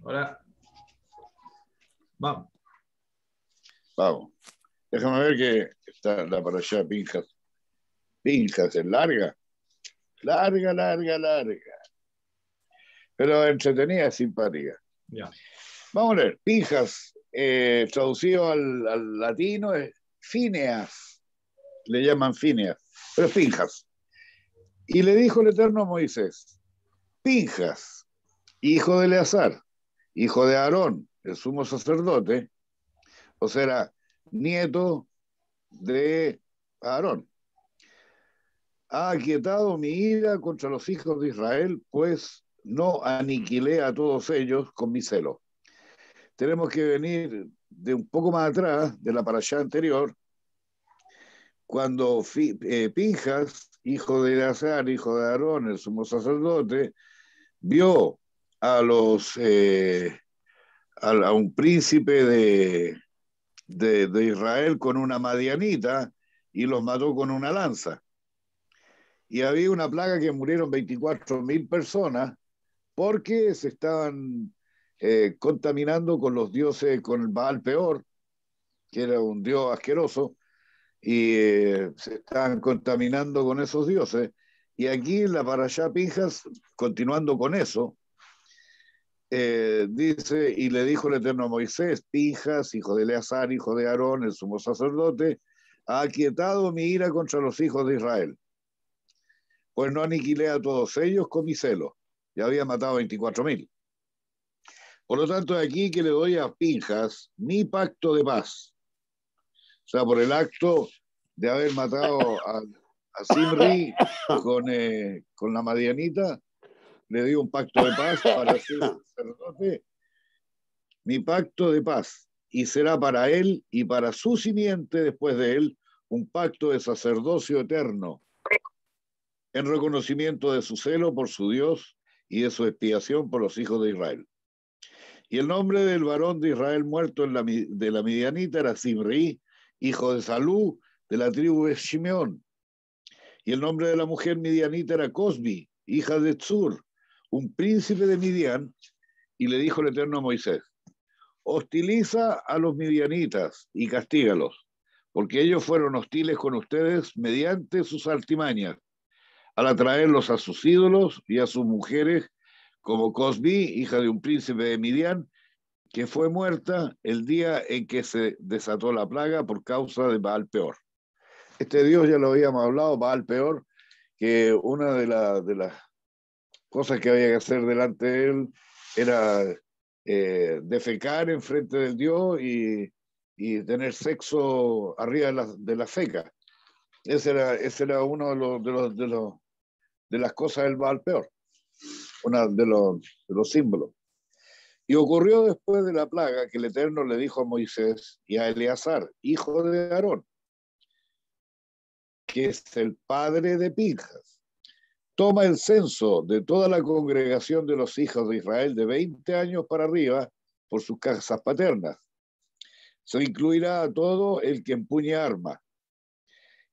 Ahora, vamos. Vamos. Déjame ver que está la para allá, Pinjas. Pinjas es larga. Larga, larga, larga. Pero entretenida, simpática. Ya. Vamos a ver. Pinjas, traducido al latino, es Phineas. Le llaman Phineas. Pero es Pinjas. Y le dijo el Eterno a Moisés: Pinjas, hijo de Eleazar, hijo de Aarón, el sumo sacerdote, o sea, era nieto de Aarón, ha aquietado mi ira contra los hijos de Israel, pues no aniquilé a todos ellos con mi celo. Tenemos que venir de un poco más atrás, de la parashá anterior, cuando Pinjas, hijo de Eleazar, hijo de Aarón, el sumo sacerdote, vio a a un príncipe de Israel con una madianita y los mató con una lanza. Y había una plaga que murieron 24.000 personas porque se estaban contaminando con los dioses, con el Baal Peor, que era un dios asqueroso, y se estaban contaminando con esos dioses. Y aquí en la Parashá Pinjas, continuando con eso, dice, y le dijo el Eterno a Moisés: Pinjas, hijo de Eleazar, hijo de Aarón, el sumo sacerdote, ha aquietado mi ira contra los hijos de Israel, pues no aniquilé a todos ellos con mi celo. Ya había matado 24.000. Por lo tanto, aquí que le doy a Pinjas mi pacto de paz. O sea, por el acto de haber matado a Simri con la Madianita, le dio un pacto de paz para ser sacerdote. Mi pacto de paz, y será para él y para su simiente después de él un pacto de sacerdocio eterno, en reconocimiento de su celo por su Dios y de su expiación por los hijos de Israel. Y el nombre del varón de Israel muerto de la Midianita era Simri, hijo de Salú, de la tribu de Shimeón. Y el nombre de la mujer midianita era Cosbi, hija de Tzur, un príncipe de Midian. Y le dijo el Eterno a Moisés: hostiliza a los midianitas y castígalos, porque ellos fueron hostiles con ustedes mediante sus artimañas, al atraerlos a sus ídolos y a sus mujeres, como Cosbi, hija de un príncipe de Midian, que fue muerta el día en que se desató la plaga por causa de Baal Peor. Este Dios ya lo habíamos hablado, Baal Peor, que una de las cosas que había que hacer delante de él era defecar en frente del Dios y tener sexo arriba de la feca. Ese era uno de las cosas del Baal Peor, uno de los símbolos. Y ocurrió después de la plaga que el Eterno le dijo a Moisés y a Eleazar, hijo de Aarón, que es el padre de Pinjas: toma el censo de toda la congregación de los hijos de Israel de 20 años para arriba por sus casas paternas. Se incluirá a todo el que empuñe armas.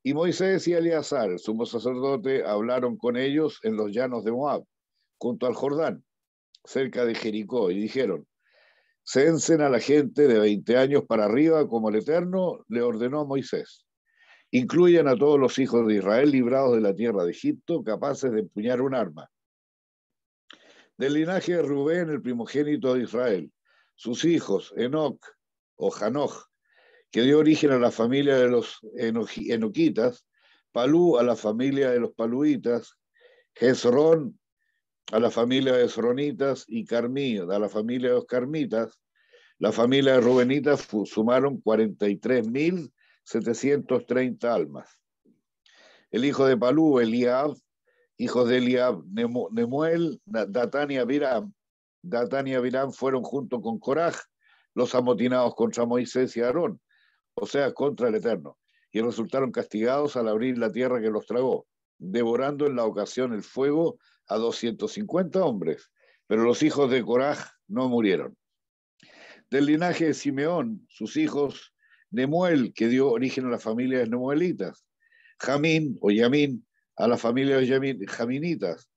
Y Moisés y Eleazar, el sumo sacerdote, hablaron con ellos en los llanos de Moab, junto al Jordán, cerca de Jericó, y dijeron: censen a la gente de 20 años para arriba, como el Eterno le ordenó a Moisés. Incluyan a todos los hijos de Israel librados de la tierra de Egipto, capaces de empuñar un arma. Del linaje de Rubén, el primogénito de Israel, sus hijos, Enoc o Hanoch, que dio origen a la familia de los enoquitas, Palú a la familia de los paluitas, Hezrón a la familia de Hezronitas y Carmí a la familia de los carmitas. La familia de Rubenitas sumaron 43.730 almas. El hijo de Palú, Eliab, hijos de Eliab, Nemuel, Datán y Abiram. Datán y Abiram fueron junto con Coraj los amotinados contra Moisés y Aarón, o sea, contra el Eterno, y resultaron castigados al abrir la tierra que los tragó, devorando en la ocasión el fuego a 250 hombres, pero los hijos de Coraj no murieron. Del linaje de Simeón, sus hijos, Nemuel, que dio origen a la familia de Nemuelitas, Jamín o Yamín a la familia de Jaminitas,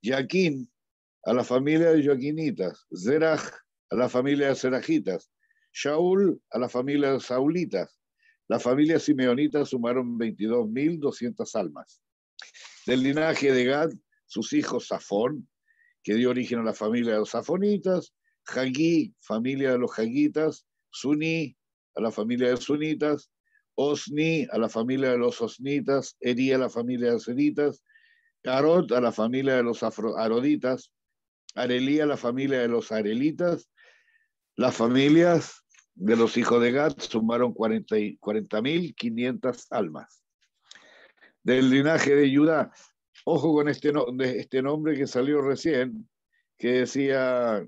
Jaquín a la familia de Joaquinitas, Zerach a la familia de Serajitas, Shaul a la familia de Saulitas. La familia simeonita sumaron 22.200 almas. Del linaje de Gad, sus hijos Safón, que dio origen a la familia de los safonitas, Hagí, familia de los hagitas, Suní, a la familia de sunitas, Osni, a la familia de los osnitas, Eri, a la familia de seritas, Arod, a la familia de los aroditas, Arelí, a la familia de los arelitas. Las familias de los hijos de Gad sumaron 40.500 almas. Del linaje de Judá, ojo con este nombre que salió recién, que decía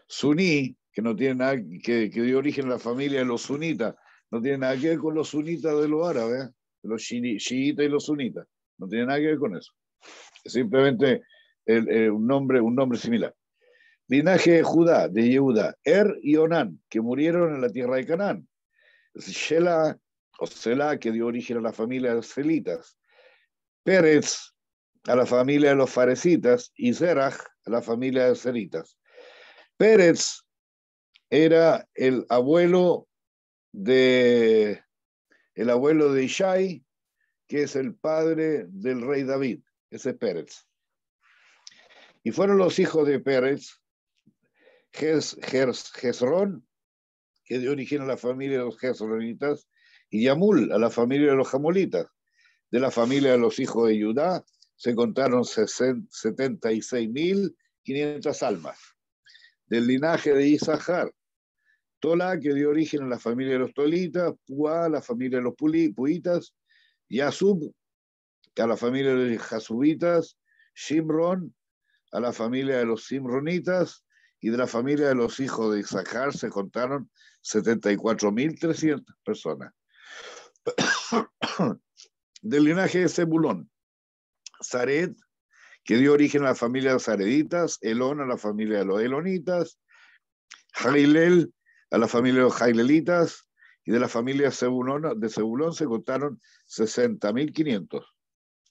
Suní, que no tiene nada, que dio origen a la familia de los sunitas, no tiene nada que ver con los sunitas de los árabes, de los chiitas y los sunitas, no tiene nada que ver con eso. Es simplemente un nombre similar. Linaje de Judá, de Yehuda, y Onán, que murieron en la tierra de Canaán. Shela, o Selah, que dio origen a la familia de los selitas. Pérez, a la familia de los faresitas, y Zerach, a la familia de seritas. Pérez era el abuelo de Ishai, que es el padre del rey David. Ese es Pérez. Y fueron los hijos de Pérez, Hezrón, que dio origen a la familia de los Hezronitas, y Yamul, a la familia de los Jamolitas. De la familia de los hijos de Judá se contaron 76.500 almas. Del linaje de Isahar, Tola, que dio origen a la familia de los Tolitas, Puá, a la familia de los Puitas, Yasub, a la familia de los Jasubitas, Shimron, a la familia de los Simronitas, y de la familia de los hijos de Isahar se contaron 74.300 personas. Del linaje de Zebulón, Sared, que dio origen a la familia de los Sareditas, Elón a la familia de los Elonitas, Jailel a la familia de los Jailelitas, y de la familia de Zebulón se contaron 60.500.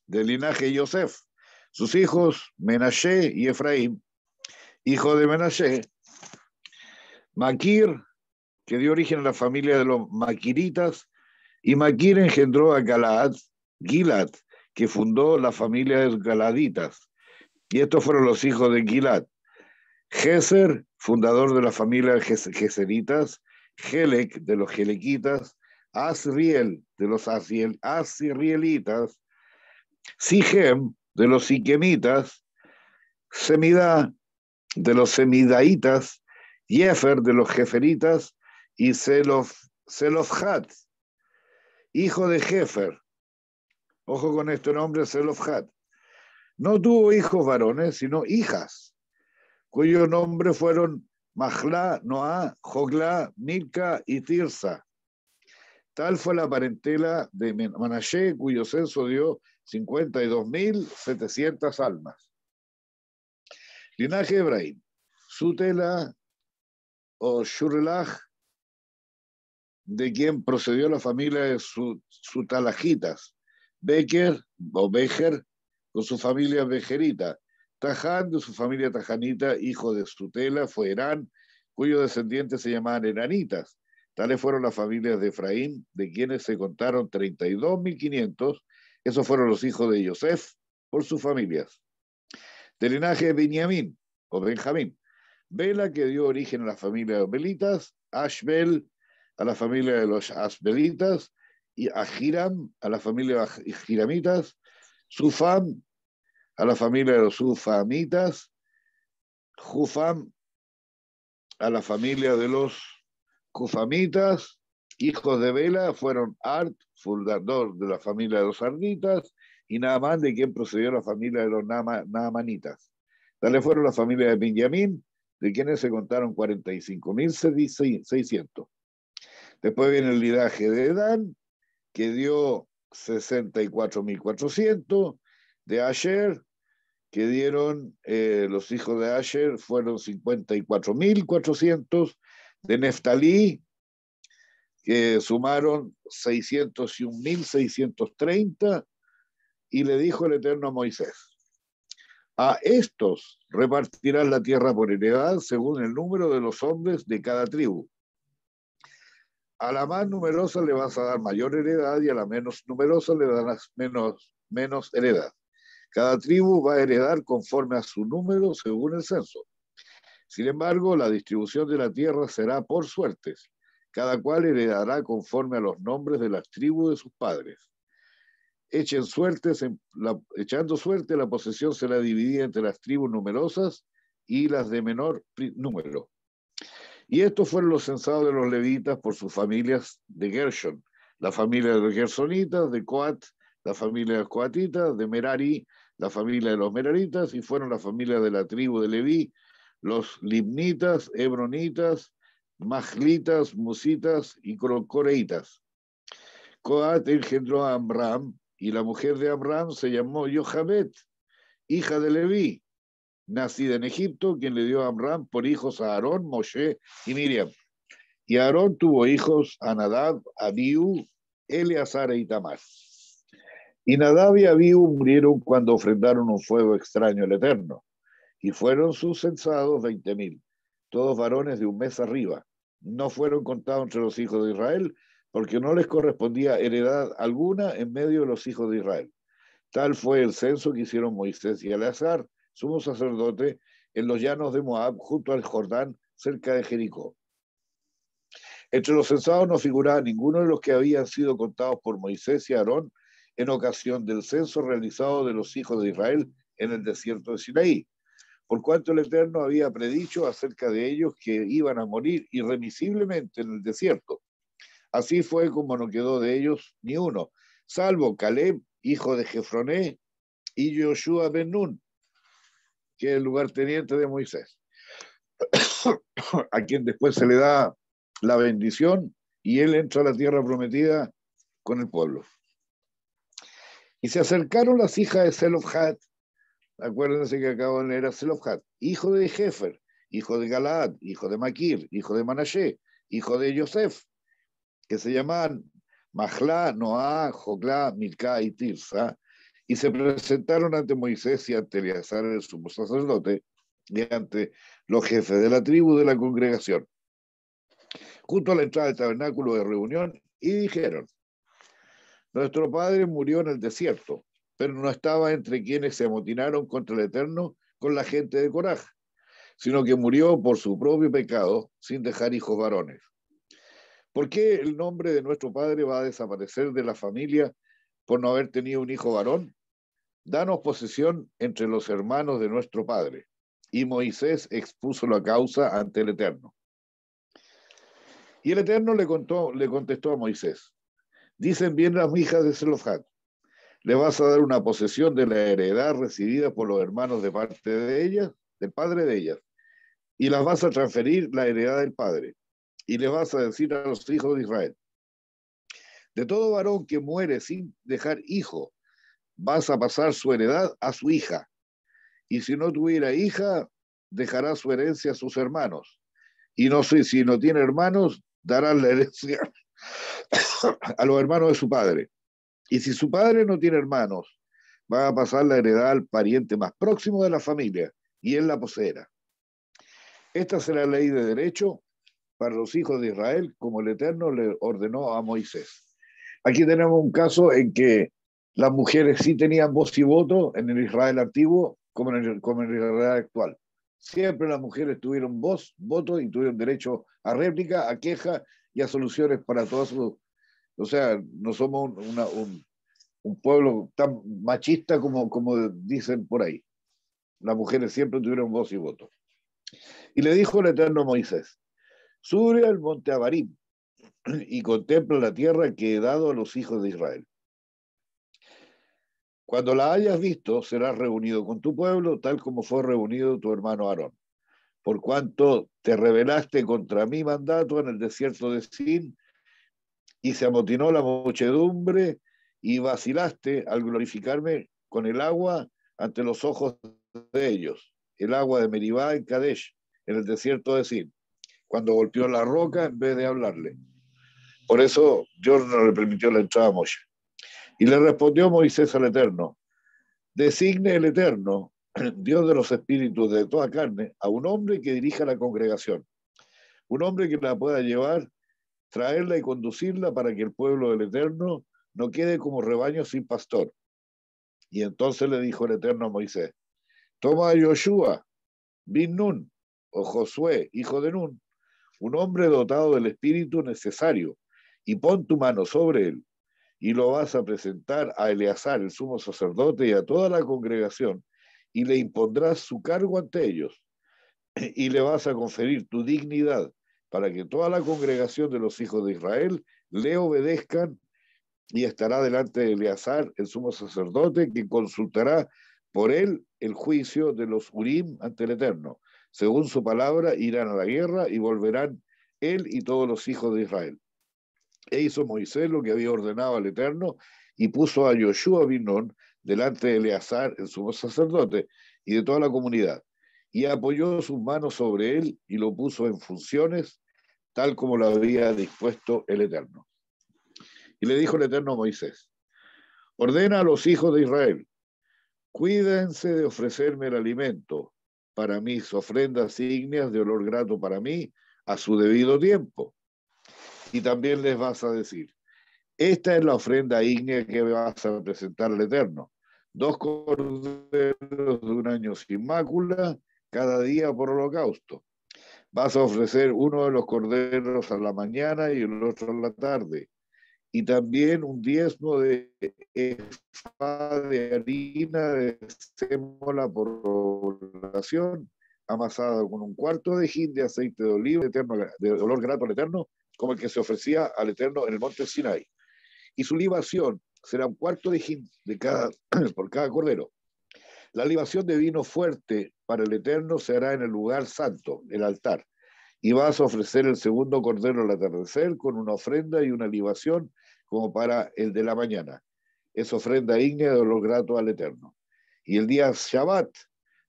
Del linaje de Yosef, sus hijos Menashe y Efraín, hijo de Menashe, Maquir, que dio origen a la familia de los Maquiritas, y Maquir engendró a Gilad, que fundó la familia de los Galaditas. Y estos fueron los hijos de Gilad: Geser, fundador de la familia de Geseritas, Helec, de los Helequitas, Asriel, de los Asrielitas, Sihem, de los Siquemitas, Semidá, de los Semidaitas, Jefer, de los Jeferitas, y Zelofhat, hijo de Jefer. Ojo con este nombre, Zelofhat. No tuvo hijos varones, sino hijas, cuyos nombres fueron Mahla, Noá, Jogla, Milca y Tirsa. Tal fue la parentela de Manashe, cuyo censo dio 52.700 almas. Linaje de Ebrahim, Sutela o Shurelach, de quien procedió la familia de Sutalajitas, Becher o Becher, con su familia bejerita, Taján, de su familia tajanita, hijo de Sutela, fue Herán, cuyos descendientes se llamaban Heranitas. Tales fueron las familias de Efraín, de quienes se contaron 32.500. Esos fueron los hijos de Yosef por sus familias. Del linaje de Benjamín o Benjamín, Bela, que dio origen a la familia de los Belitas, Ashbel, a la familia de los Asbelitas, y Ahiram, a la familia de Hiramitas, Sufam, a la familia de los Sufamitas, Jufam, a la familia de los Cufamitas. Hijos de Bela fueron Art, fundador de la familia de los Arditas, y Naamán, de quien procedió la familia de los Naamanitas. Tales fueron las familias de Benjamín, de quienes se contaron 45.600. Después viene el linaje de Dan, que dio 64.400, de Asher, que dieron los hijos de Asher fueron 54.400, de Neftalí, que sumaron 601.630, y le dijo el Eterno a Moisés: A estos repartirán la tierra por heredad según el número de los hombres de cada tribu. A la más numerosa le vas a dar mayor heredad y a la menos numerosa le darás menos heredad. Cada tribu va a heredar conforme a su número según el censo. Sin embargo, la distribución de la tierra será por suertes. Cada cual heredará conforme a los nombres de las tribus de sus padres. Echando suerte, la posesión será dividida entre las tribus numerosas y las de menor número. Y estos fueron los censados de los levitas por sus familias de Gershon, la familia de los gersonitas, de Coat, la familia de los coatitas, de Merari, la familia de los meraritas, y fueron la familia de la tribu de Leví, los libnitas, hebronitas, majlitas, musitas y coreitas. Coat engendró a Amram, y la mujer de Amram se llamó Jochebed, hija de Leví, nacida en Egipto, quien le dio a Amram por hijos a Aarón, Moshe y Miriam. Y Aarón tuvo hijos a Nadab, Abiú, Eleazar e Itamar. Y Nadab y Abiú murieron cuando ofrendaron un fuego extraño al Eterno. Y fueron sus censados 20,000, todos varones de un mes arriba. No fueron contados entre los hijos de Israel, porque no les correspondía heredad alguna en medio de los hijos de Israel. Tal fue el censo que hicieron Moisés y Eleazar, sumo sacerdote, en los llanos de Moab, junto al Jordán, cerca de Jericó. Entre los censados no figuraba ninguno de los que habían sido contados por Moisés y Aarón en ocasión del censo realizado de los hijos de Israel en el desierto de Sinaí, por cuanto el Eterno había predicho acerca de ellos que iban a morir irremisiblemente en el desierto. Así fue como no quedó de ellos ni uno, salvo Caleb, hijo de Jefroné, y Joshua ben Nun, que es el lugarteniente de Moisés, a quien después se le da la bendición y él entra a la tierra prometida con el pueblo. Y se acercaron las hijas de Zelofhad, acuérdense que acabo de leer a Zelofhad, hijo de Jefer, hijo de Galaad, hijo de Maquir, hijo de Manashe, hijo de Yosef, que se llamaban Mahla, Noá, Joclá, Milcá y Tirsa, y se presentaron ante Moisés y ante Eleazar, el sumo sacerdote, y ante los jefes de la tribu de la congregación, junto a la entrada del tabernáculo de reunión, y dijeron: nuestro padre murió en el desierto, pero no estaba entre quienes se amotinaron contra el Eterno con la gente de Coraj, sino que murió por su propio pecado, sin dejar hijos varones. ¿Por qué el nombre de nuestro padre va a desaparecer de la familia por no haber tenido un hijo varón? Danos posesión entre los hermanos de nuestro padre. Y Moisés expuso la causa ante el Eterno. Y el Eterno le contestó a Moisés: dicen bien las hijas de Zelofhad, le vas a dar una posesión de la heredad recibida por los hermanos de parte de ellas, del padre de ellas, y las vas a transferir la heredad del padre, y le vas a decir a los hijos de Israel: de todo varón que muere sin dejar hijo, vas a pasar su heredad a su hija, y si no tuviera hija, dejará su herencia a sus hermanos, y no sé si no tiene hermanos, darán la herencia a los hermanos de su padre. Y si su padre no tiene hermanos, va a pasar la heredad al pariente más próximo de la familia, y él la poseerá. Esta será la ley de derecho para los hijos de Israel, como el Eterno le ordenó a Moisés. Aquí tenemos un caso en que las mujeres sí tenían voz y voto en el Israel antiguo, como en el Israel actual. Siempre las mujeres tuvieron voz, voto y tuvieron derecho a réplica, a queja y a soluciones para todas sus... O sea, no somos un pueblo tan machista como dicen por ahí. Las mujeres siempre tuvieron voz y voto. Y le dijo el Eterno a Moisés: sube al monte Abarim y contempla la tierra que he dado a los hijos de Israel. Cuando la hayas visto, serás reunido con tu pueblo, tal como fue reunido tu hermano Aarón. Por cuanto te rebelaste contra mi mandato en el desierto de Sin, y se amotinó la muchedumbre, y vacilaste al glorificarme con el agua ante los ojos de ellos, el agua de Meribá en Kadesh, en el desierto de Sin, cuando golpeó la roca en vez de hablarle. Por eso Dios no le permitió la entrada a Moshe. Y le respondió Moisés al Eterno: designe el Eterno Dios de los espíritus de toda carne, a un hombre que dirija la congregación, un hombre que la pueda llevar, traerla y conducirla para que el pueblo del Eterno no quede como rebaño sin pastor. Y entonces le dijo el Eterno a Moisés, toma a Yoshua, bin Nun, o Josué, hijo de Nun, un hombre dotado del espíritu necesario, y pon tu mano sobre él, y lo vas a presentar a Eleazar, el sumo sacerdote, y a toda la congregación, y le impondrás su cargo ante ellos, y le vas a conferir tu dignidad, para que toda la congregación de los hijos de Israel le obedezcan, y estará delante de Eleazar, el sumo sacerdote, que consultará por él el juicio de los Urim ante el Eterno. Según su palabra, irán a la guerra y volverán él y todos los hijos de Israel. E hizo Moisés lo que había ordenado al Eterno y puso a Yoshua bin Nun delante de Eleazar, el sumo sacerdote, y de toda la comunidad. Y apoyó sus manos sobre él y lo puso en funciones, tal como lo había dispuesto el Eterno. Y le dijo el Eterno a Moisés, ordena a los hijos de Israel, cuídense de ofrecerme el alimento para mis ofrendas ígneas de olor grato para mí a su debido tiempo. Y también les vas a decir, esta es la ofrenda ígnea que vas a presentar al Eterno. 2 corderos de un año sin mácula, cada día por holocausto. Vas a ofrecer uno de los corderos a la mañana y el otro a la tarde. Y también un diezmo de efa de harina de sémola por oración, amasada con un cuarto de hin de aceite de oliva de olor grato al Eterno, como el que se ofrecía al Eterno en el monte Sinai. Y su libación será un cuarto de hin por cada cordero. La libación de vino fuerte para el Eterno se hará en el lugar santo, el altar. Y vas a ofrecer el segundo cordero al atardecer con una ofrenda y una libación como para el de la mañana. Es ofrenda ígnea de olor grato al Eterno. Y el día Shabbat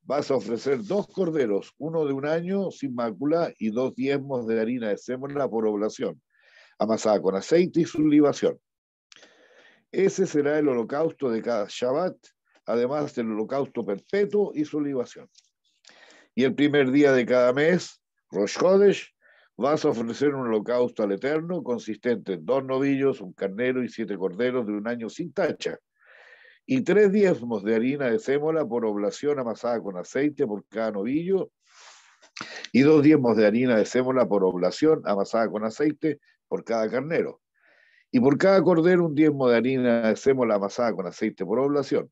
vas a ofrecer 2 corderos, uno de un año sin mácula y 2 diezmos de harina de sémola por oblación, amasada con aceite y su libación. Ese será el holocausto de cada Shabbat, además del holocausto perpetuo y su libación. Y el primer día de cada mes, Rosh Chodesh, vas a ofrecer un holocausto al Eterno consistente en 2 novillos, un carnero y 7 corderos de un año sin tacha, y 3 diezmos de harina de sémola por oblación amasada con aceite por cada novillo, y 2 diezmos de harina de sémola por oblación amasada con aceite por cada carnero. Y por cada cordero un diezmo de harina de sémola amasada con aceite por oblación.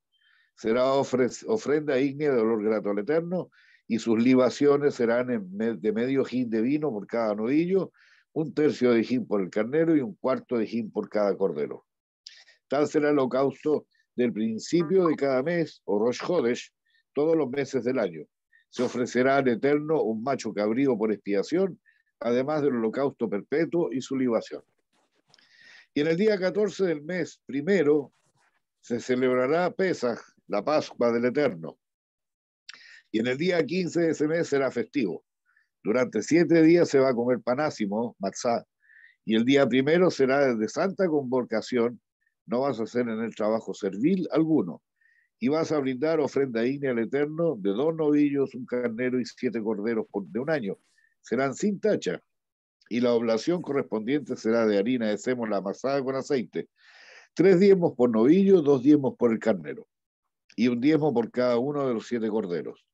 Será ofrenda ígnea de olor grato al Eterno, y sus libaciones serán de medio hin de vino por cada novillo, 1/3 de hin por el carnero y 1/4 de hin por cada cordero. Tal será el holocausto del principio de cada mes, o Rosh Chodesh, todos los meses del año. Se ofrecerá al Eterno un macho cabrío por expiación, además del holocausto perpetuo y su libación. Y en el día 14 del mes primero se celebrará Pesaj, la Pascua del Eterno. Y en el día 15 de ese mes será festivo. Durante 7 días se va a comer panásimo, matzá, y el día primero será de santa convocación. No vas a hacer en el trabajo servil alguno, y vas a brindar ofrenda ígnea al Eterno de 2 novillos, un carnero y 7 corderos de un año. Serán sin tacha, y la oblación correspondiente será de harina de sémola amasada con aceite. 3 diezmos por novillo, 2 diezmos por el carnero, y un diezmo por cada uno de los 7 corderos.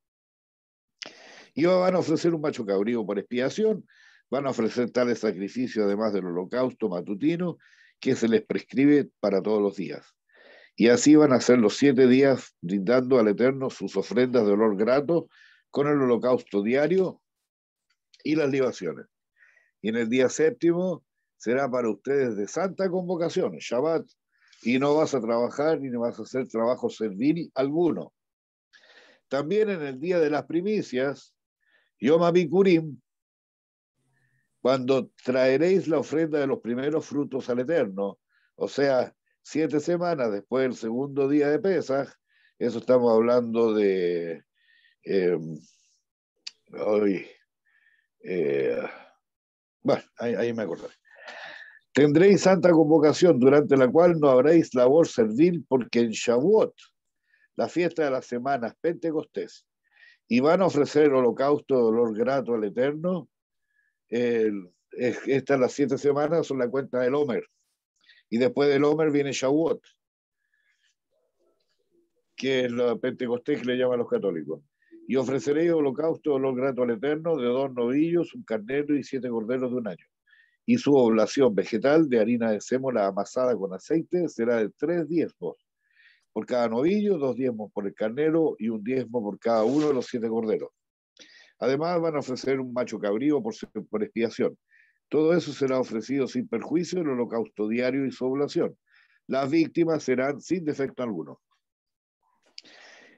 Y van a ofrecer un macho cabrío por expiación, van a ofrecer tales sacrificios además del holocausto matutino que se les prescribe para todos los días. Y así van a ser los 7 días brindando al Eterno sus ofrendas de olor grato con el holocausto diario y las libaciones. Y en el día 7º será para ustedes de santa convocación, Shabbat, y no vas a trabajar ni vas a hacer trabajo servil alguno. También en el día de las primicias, Yom HaBikurim, cuando traeréis la ofrenda de los primeros frutos al Eterno, o sea, 7 semanas después del segundo día de Pesaj, eso estamos hablando de bueno, ahí me acordaré. Tendréis santa convocación durante la cual no habréis labor servil, porque en Shavuot la fiesta de las semanas Pentecostés, y van a ofrecer holocausto de olor grato al Eterno. Estas las 7 semanas son la cuenta del Omer, y después del Omer viene Shavuot, que es la Pentecostés que le llaman los católicos. Y ofreceréis holocausto de olor grato al Eterno de 2 novillos, un carnero y 7 corderos de un año. Y su oblación vegetal de harina de sémola amasada con aceite será de 3 diezmos por cada novillo, 2 diezmos por el carnero y 1 diezmo por cada uno de los 7 corderos. Además van a ofrecer un macho cabrío por expiación. Todo eso será ofrecido sin perjuicio el holocausto diario y su oblación. Las víctimas serán sin defecto alguno.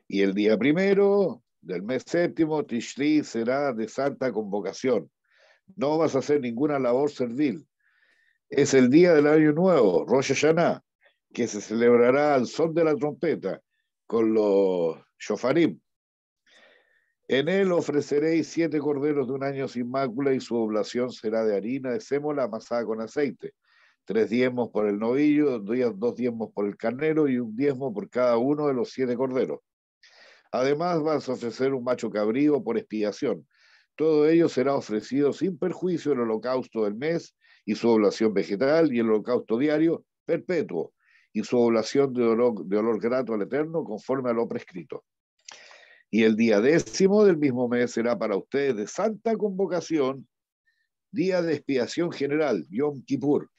Y el día primero del mes séptimo, Tishri, será de santa convocación. No vas a hacer ninguna labor servil. Es el día del año nuevo, Rosh Hashanah, que se celebrará al son de la trompeta con los shofarim. En él ofreceréis 7 corderos de un año sin mácula y su oblación será de harina de sémola amasada con aceite. 3 diezmos por el novillo, 2 diezmos por el carnero y 1 diezmo por cada uno de los 7 corderos. Además vas a ofrecer un macho cabrío por expiación. Todo ello será ofrecido sin perjuicio el holocausto del mes y su oblación vegetal y el holocausto diario perpetuo y su oblación de olor grato al Eterno conforme a lo prescrito. Y el día 10º del mismo mes será para ustedes de santa convocación, día de expiación general, Yom Kippur.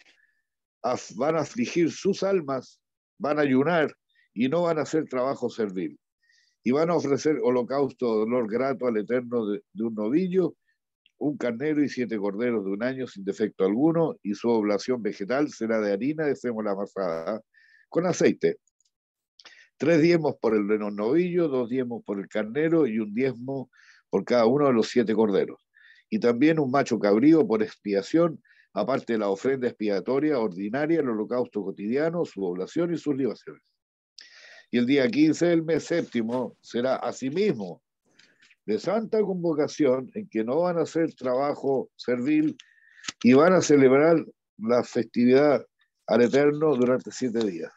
Van a afligir sus almas, van a ayunar y no van a hacer trabajo servil. Y van a ofrecer holocausto de olor grato al Eterno de 1 novillo, 1 carnero y 7 corderos de un año sin defecto alguno, y su oblación vegetal será de harina de sémola amasada con aceite. 3 diezmos por el novillo, 2 diezmos por el carnero y 1 diezmo por cada uno de los 7 corderos. Y también un macho cabrío por expiación, aparte de la ofrenda expiatoria ordinaria, el holocausto cotidiano, su oblación y sus libaciones. Y el día 15 del mes séptimo será asimismo de santa convocación, en que no van a hacer trabajo servil y van a celebrar la festividad al Eterno durante 7 días.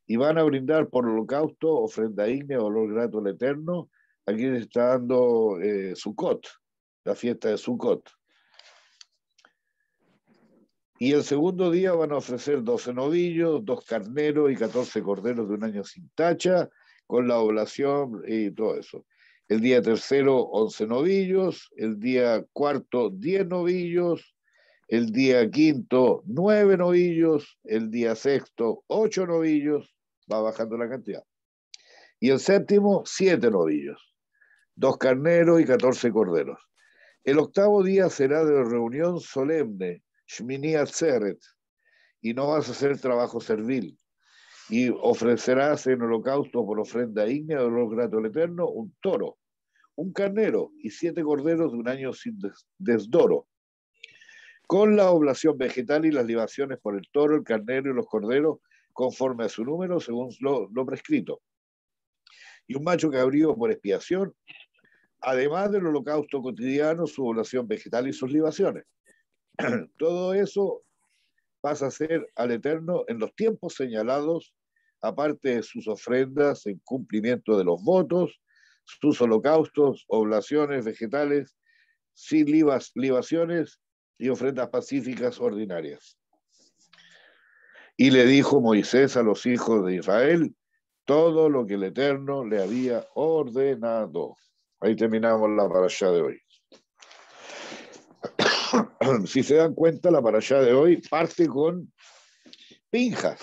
Y van a brindar por holocausto, ofrenda ígnea, olor grato al Eterno. Aquí se está dando Sukkot, la fiesta de Sukkot. Y el segundo día van a ofrecer 12 novillos, 2 carneros y 14 corderos de un año sin tacha, con la oblación y todo eso. El día tercero, 11 novillos. El día cuarto, 10 novillos. El día quinto, 9 novillos. El día sexto, 8 novillos. Va bajando la cantidad. Y el séptimo, 7 novillos. 2 carneros y 14 corderos. El octavo día será de reunión solemne, Shmini Atzeret, y no vas a hacer trabajo servil. Y ofrecerás en holocausto por ofrenda ígnea de olor grato al Eterno un toro, un carnero y 7 corderos de un año sin desdoro, con la oblación vegetal y las libaciones por el toro, el carnero y los corderos, conforme a su número, según lo prescrito. Y un macho cabrío por expiación, además del holocausto cotidiano, su oblación vegetal y sus libaciones. Todo eso pasa a ser al Eterno en los tiempos señalados, aparte de sus ofrendas en cumplimiento de los votos, sus holocaustos, oblaciones vegetales, sin libaciones y ofrendas pacíficas ordinarias. Y le dijo Moisés a los hijos de Israel todo lo que el Eterno le había ordenado. Ahí terminamos la parashá de hoy. Si se dan cuenta, la parashá de hoy parte con Pinjas.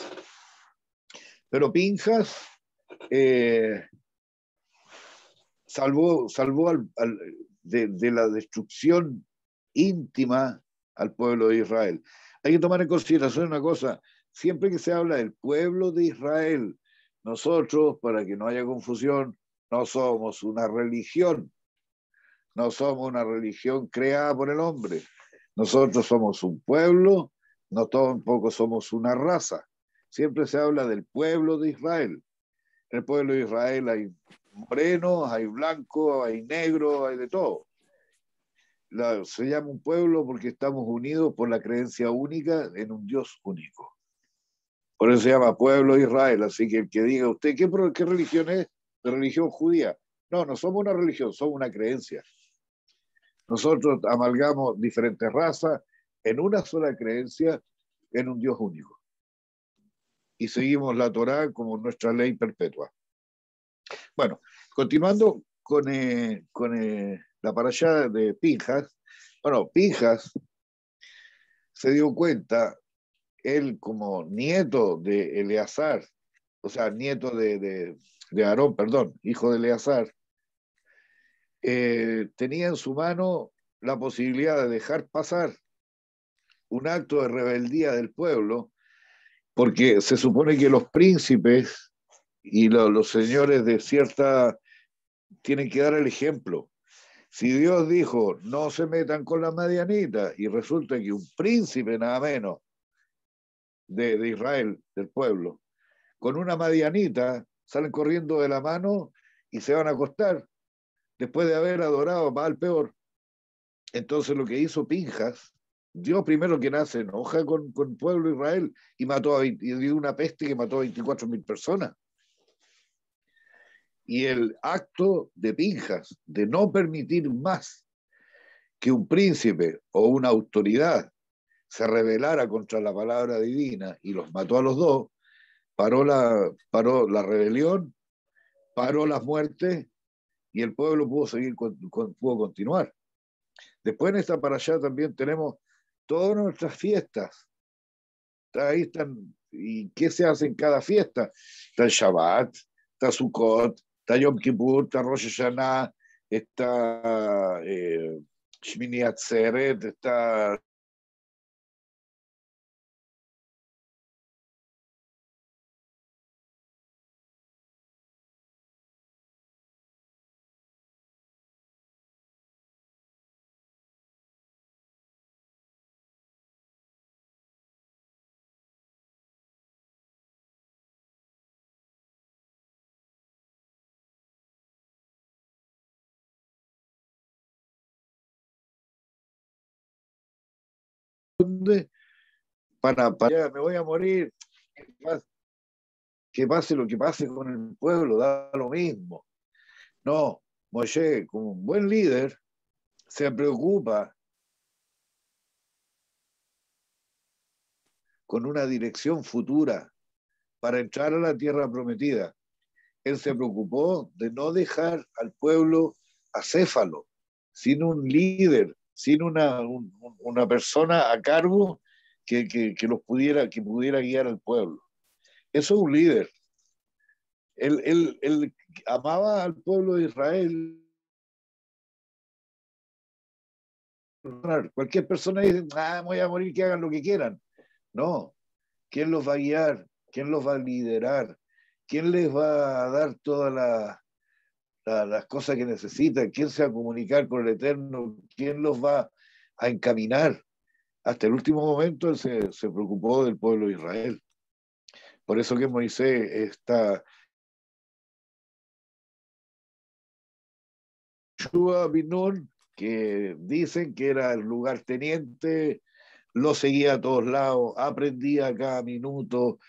Pero Pinjas salvó de la destrucción íntima al pueblo de Israel. Hay que tomar en consideración una cosa, siempre que se habla del pueblo de Israel, nosotros, para que no haya confusión, no somos una religión, no somos una religión creada por el hombre. Nosotros somos un pueblo, no tampoco somos una raza. Siempre se habla del pueblo de Israel. En el pueblo de Israel hay morenos, hay blancos, hay negros, hay de todo. Se llama un pueblo porque estamos unidos por la creencia única en un Dios único. Por eso se llama pueblo de Israel. Así que el que diga usted, ¿qué religión es? De religión judía. No, no somos una religión, somos una creencia. Nosotros amalgamos diferentes razas en una sola creencia, en un Dios único. Y seguimos la Torá como nuestra ley perpetua. Bueno, continuando con la parashá de Pinjas. Bueno, Pinjas se dio cuenta, él como nieto de Eleazar, o sea, nieto de Aarón, perdón, hijo de Eleazar, tenía en su mano la posibilidad de dejar pasar un acto de rebeldía del pueblo, porque se supone que los príncipes y los señores de cierta tienen que dar el ejemplo. Si Dios dijo, no se metan con la madianita, y resulta que un príncipe nada menos de Israel, del pueblo, con una madianita, salen corriendo de la mano y se van a acostar después de haber adorado a Baal peor. Entonces lo que hizo Pinjas, Dios primero que nace enoja con el pueblo de Israel y y dio una peste que mató a 24.000 personas. Y el acto de Pinjas de no permitir más que un príncipe o una autoridad se rebelara contra la palabra divina y los mató a los dos, paró la rebelión, paró las muertes y el pueblo pudo seguir, pudo continuar. Después en esta para allá también tenemos todas nuestras fiestas. Ahí están, ¿y qué se hace en cada fiesta? Está el Shabbat, está Sukkot, está Yom Kippur, está Rosh Hashanah, está Shmini Atzeret, está para me voy a morir, que pase lo que pase con el pueblo, da lo mismo. No, Moshe, como un buen líder, se preocupa con una dirección futura para entrar a la tierra prometida. Él se preocupó de no dejar al pueblo acéfalo, sin un líder, sin una persona a cargo que pudiera guiar al pueblo. Eso es un líder. Él amaba al pueblo de Israel. Cualquier persona dice, voy a morir, que hagan lo que quieran. No, ¿quién los va a guiar? ¿Quién los va a liderar? ¿Quién les va a dar todas las cosas que necesitan? ¿Quién se va a comunicar con el Eterno? ¿Quién los va a encaminar? Hasta el último momento él se preocupó del pueblo de Israel. Por eso que Moisés está Shua Binun, que dicen que era el lugarteniente, lo seguía a todos lados, aprendía cada minuto,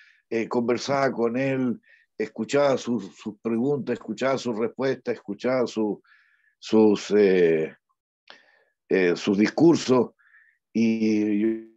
conversaba con él, escuchaba sus preguntas, escuchaba sus respuestas, escuchaba sus discursos y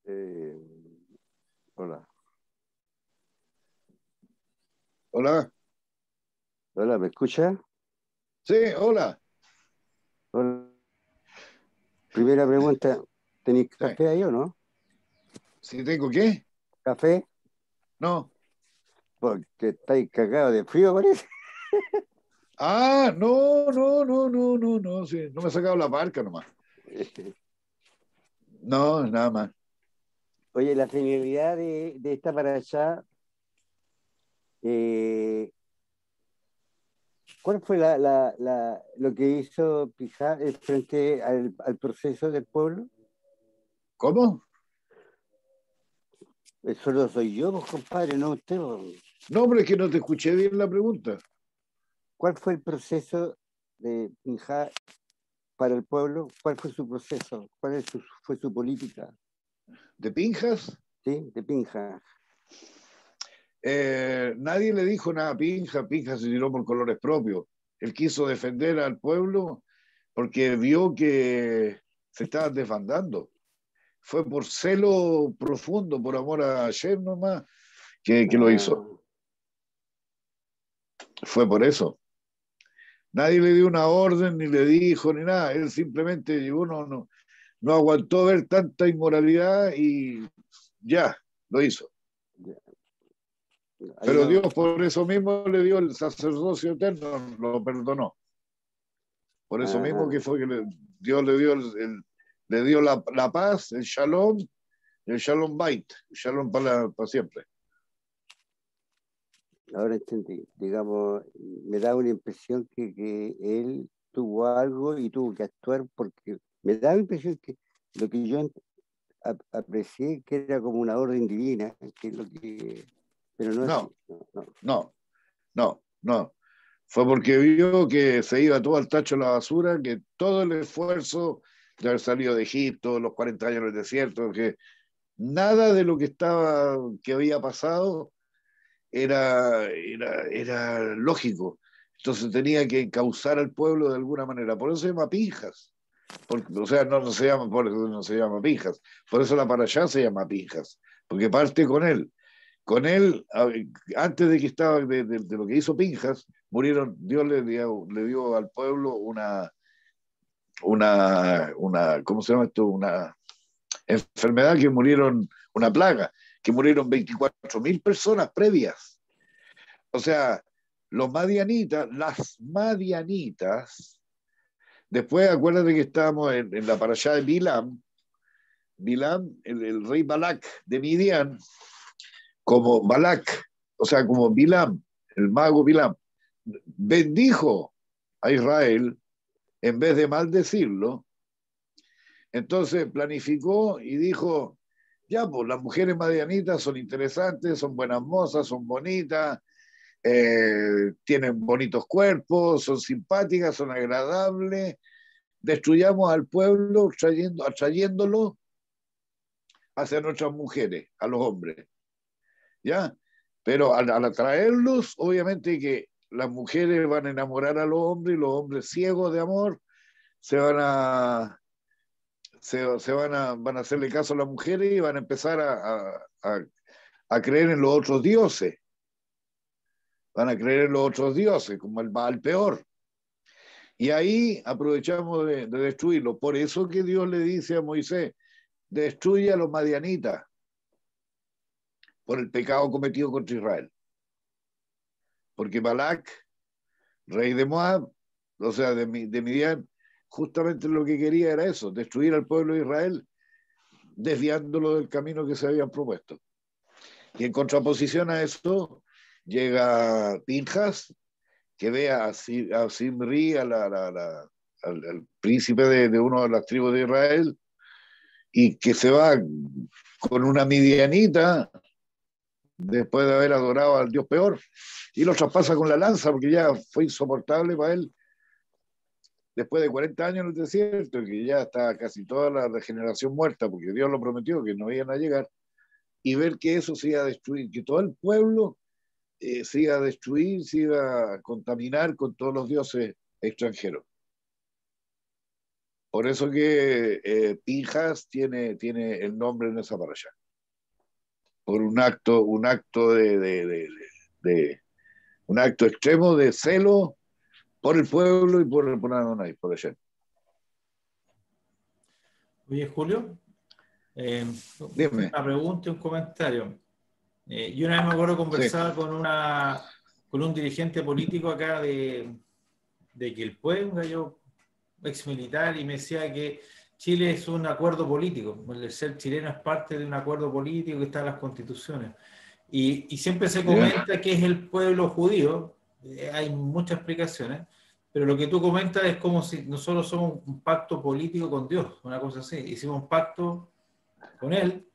Eh, hola, hola, hola, ¿me escucha? sí, hola, Hola. Primera pregunta, ¿tenéis sí, café ahí o no? si tengo qué, ¿Café? no, Porque estáis cagados de frío, parece. no, no, no, no, no, no, sí, no me he sacado la parca nomás. No, nada más. Oye, la finalidad de esta parashá, eh, ¿cuál fue lo que hizo Pijá frente al proceso del pueblo? ¿Cómo? Solo soy yo, pues, compadre, no usted, pues. No, hombre, es que no te escuché bien la pregunta. ¿Cuál fue el proceso de Pijá para el pueblo? ¿Cuál fue su proceso? ¿Fue su política? ¿De Pinjas? ¿Sí? De Pinja. Nadie le dijo nada a Pinjas. Pinjas se tiró por colores propios. Él quiso defender al pueblo porque vio que se estaban desbandando. Fue por celo profundo, por amor a Hashem nomás, que lo Ah, hizo. Fue por eso. Nadie le dio una orden, ni le dijo, ni nada. Él simplemente llegó, no aguantó ver tanta inmoralidad y ya, lo hizo. ahí Pero no. Dios por eso mismo le dio el sacerdocio eterno, lo perdonó. Por eso mismo Ajá. que fue que Dios le dio, le dio la paz, el shalom bait, el shalom para siempre. Ahora entendí. Digamos, me da una impresión que él tuvo algo y tuvo que actuar porque me da la impresión que lo que yo aprecié que era como una orden divina, que es lo que, pero no es así. No, No, no. no. Fue porque vio que se iba todo al tacho de la basura, que todo el esfuerzo de haber salido de Egipto, los 40 años en el desierto, que nada de lo que había pasado era lógico. Entonces tenía que causar al pueblo de alguna manera. Por eso se llama Pinjas. O sea, no se llama, por eso no se llama Pinjas. Por eso la parashá se llama Pinjas. Porque parte con él. Con él, antes de que estaba de lo que hizo Pinjas, murieron, Dios le dio al pueblo ¿cómo se llama esto? Una enfermedad que murieron, una plaga, que murieron 24.000 personas previas. O sea, las madianitas, después acuérdate que estábamos en la parashá de Bilam, el rey Balak de Midian, como Balak, o sea, como Bilam, el mago Bilam, bendijo a Israel en vez de maldecirlo. Entonces planificó y dijo, ya, pues las mujeres madianitas son interesantes, son buenas mozas, son bonitas, tienen bonitos cuerpos, son simpáticas, son agradables. Destruyamos al pueblo atrayéndolo hacia nuestras mujeres, a los hombres. ¿Ya? Pero al atraerlos, obviamente que las mujeres van a enamorar a los hombres y los hombres ciegos de amor se van a, van a hacerle caso a las mujeres y van a empezar a creer en los otros dioses. Van a creer en los otros dioses, como el Baal peor. Y ahí aprovechamos de destruirlo. Por eso que Dios le dice a Moisés, destruye a los madianitas por el pecado cometido contra Israel. Porque Balak, rey de Moab, o sea, de Midian, justamente lo que quería era eso, destruir al pueblo de Israel, desviándolo del camino que se habían propuesto. Y en contraposición a eso, llega Pinjas, que ve a Simri, al príncipe de una de las tribus de Israel, y que se va con una midianita después de haber adorado al Dios peor, y lo traspasa con la lanza porque ya fue insoportable para él después de 40 años en el desierto, que ya está casi toda la regeneración muerta, porque Dios lo prometió que no iban a llegar, y ver que eso se iba a destruir, que todo el pueblo se iba a destruir, se iba a contaminar con todos los dioses extranjeros. Por eso que Pinjas tiene el nombre en esa parasha. Por un acto de un acto extremo de celo por el pueblo y por Adonai, por allá. Oye, Julio, Dime, una pregunta y un comentario. Yo una vez me acuerdo sí, conversar con un dirigente político acá de Quilpué, un gallo ex militar, y me decía que Chile es un acuerdo político. El ser chileno es parte de un acuerdo político que está en las constituciones. Y siempre se comenta que es el pueblo judío. Hay muchas explicaciones. Pero lo que tú comentas es como si nosotros somos un pacto político con Dios, una cosa así. Hicimos un pacto con Él,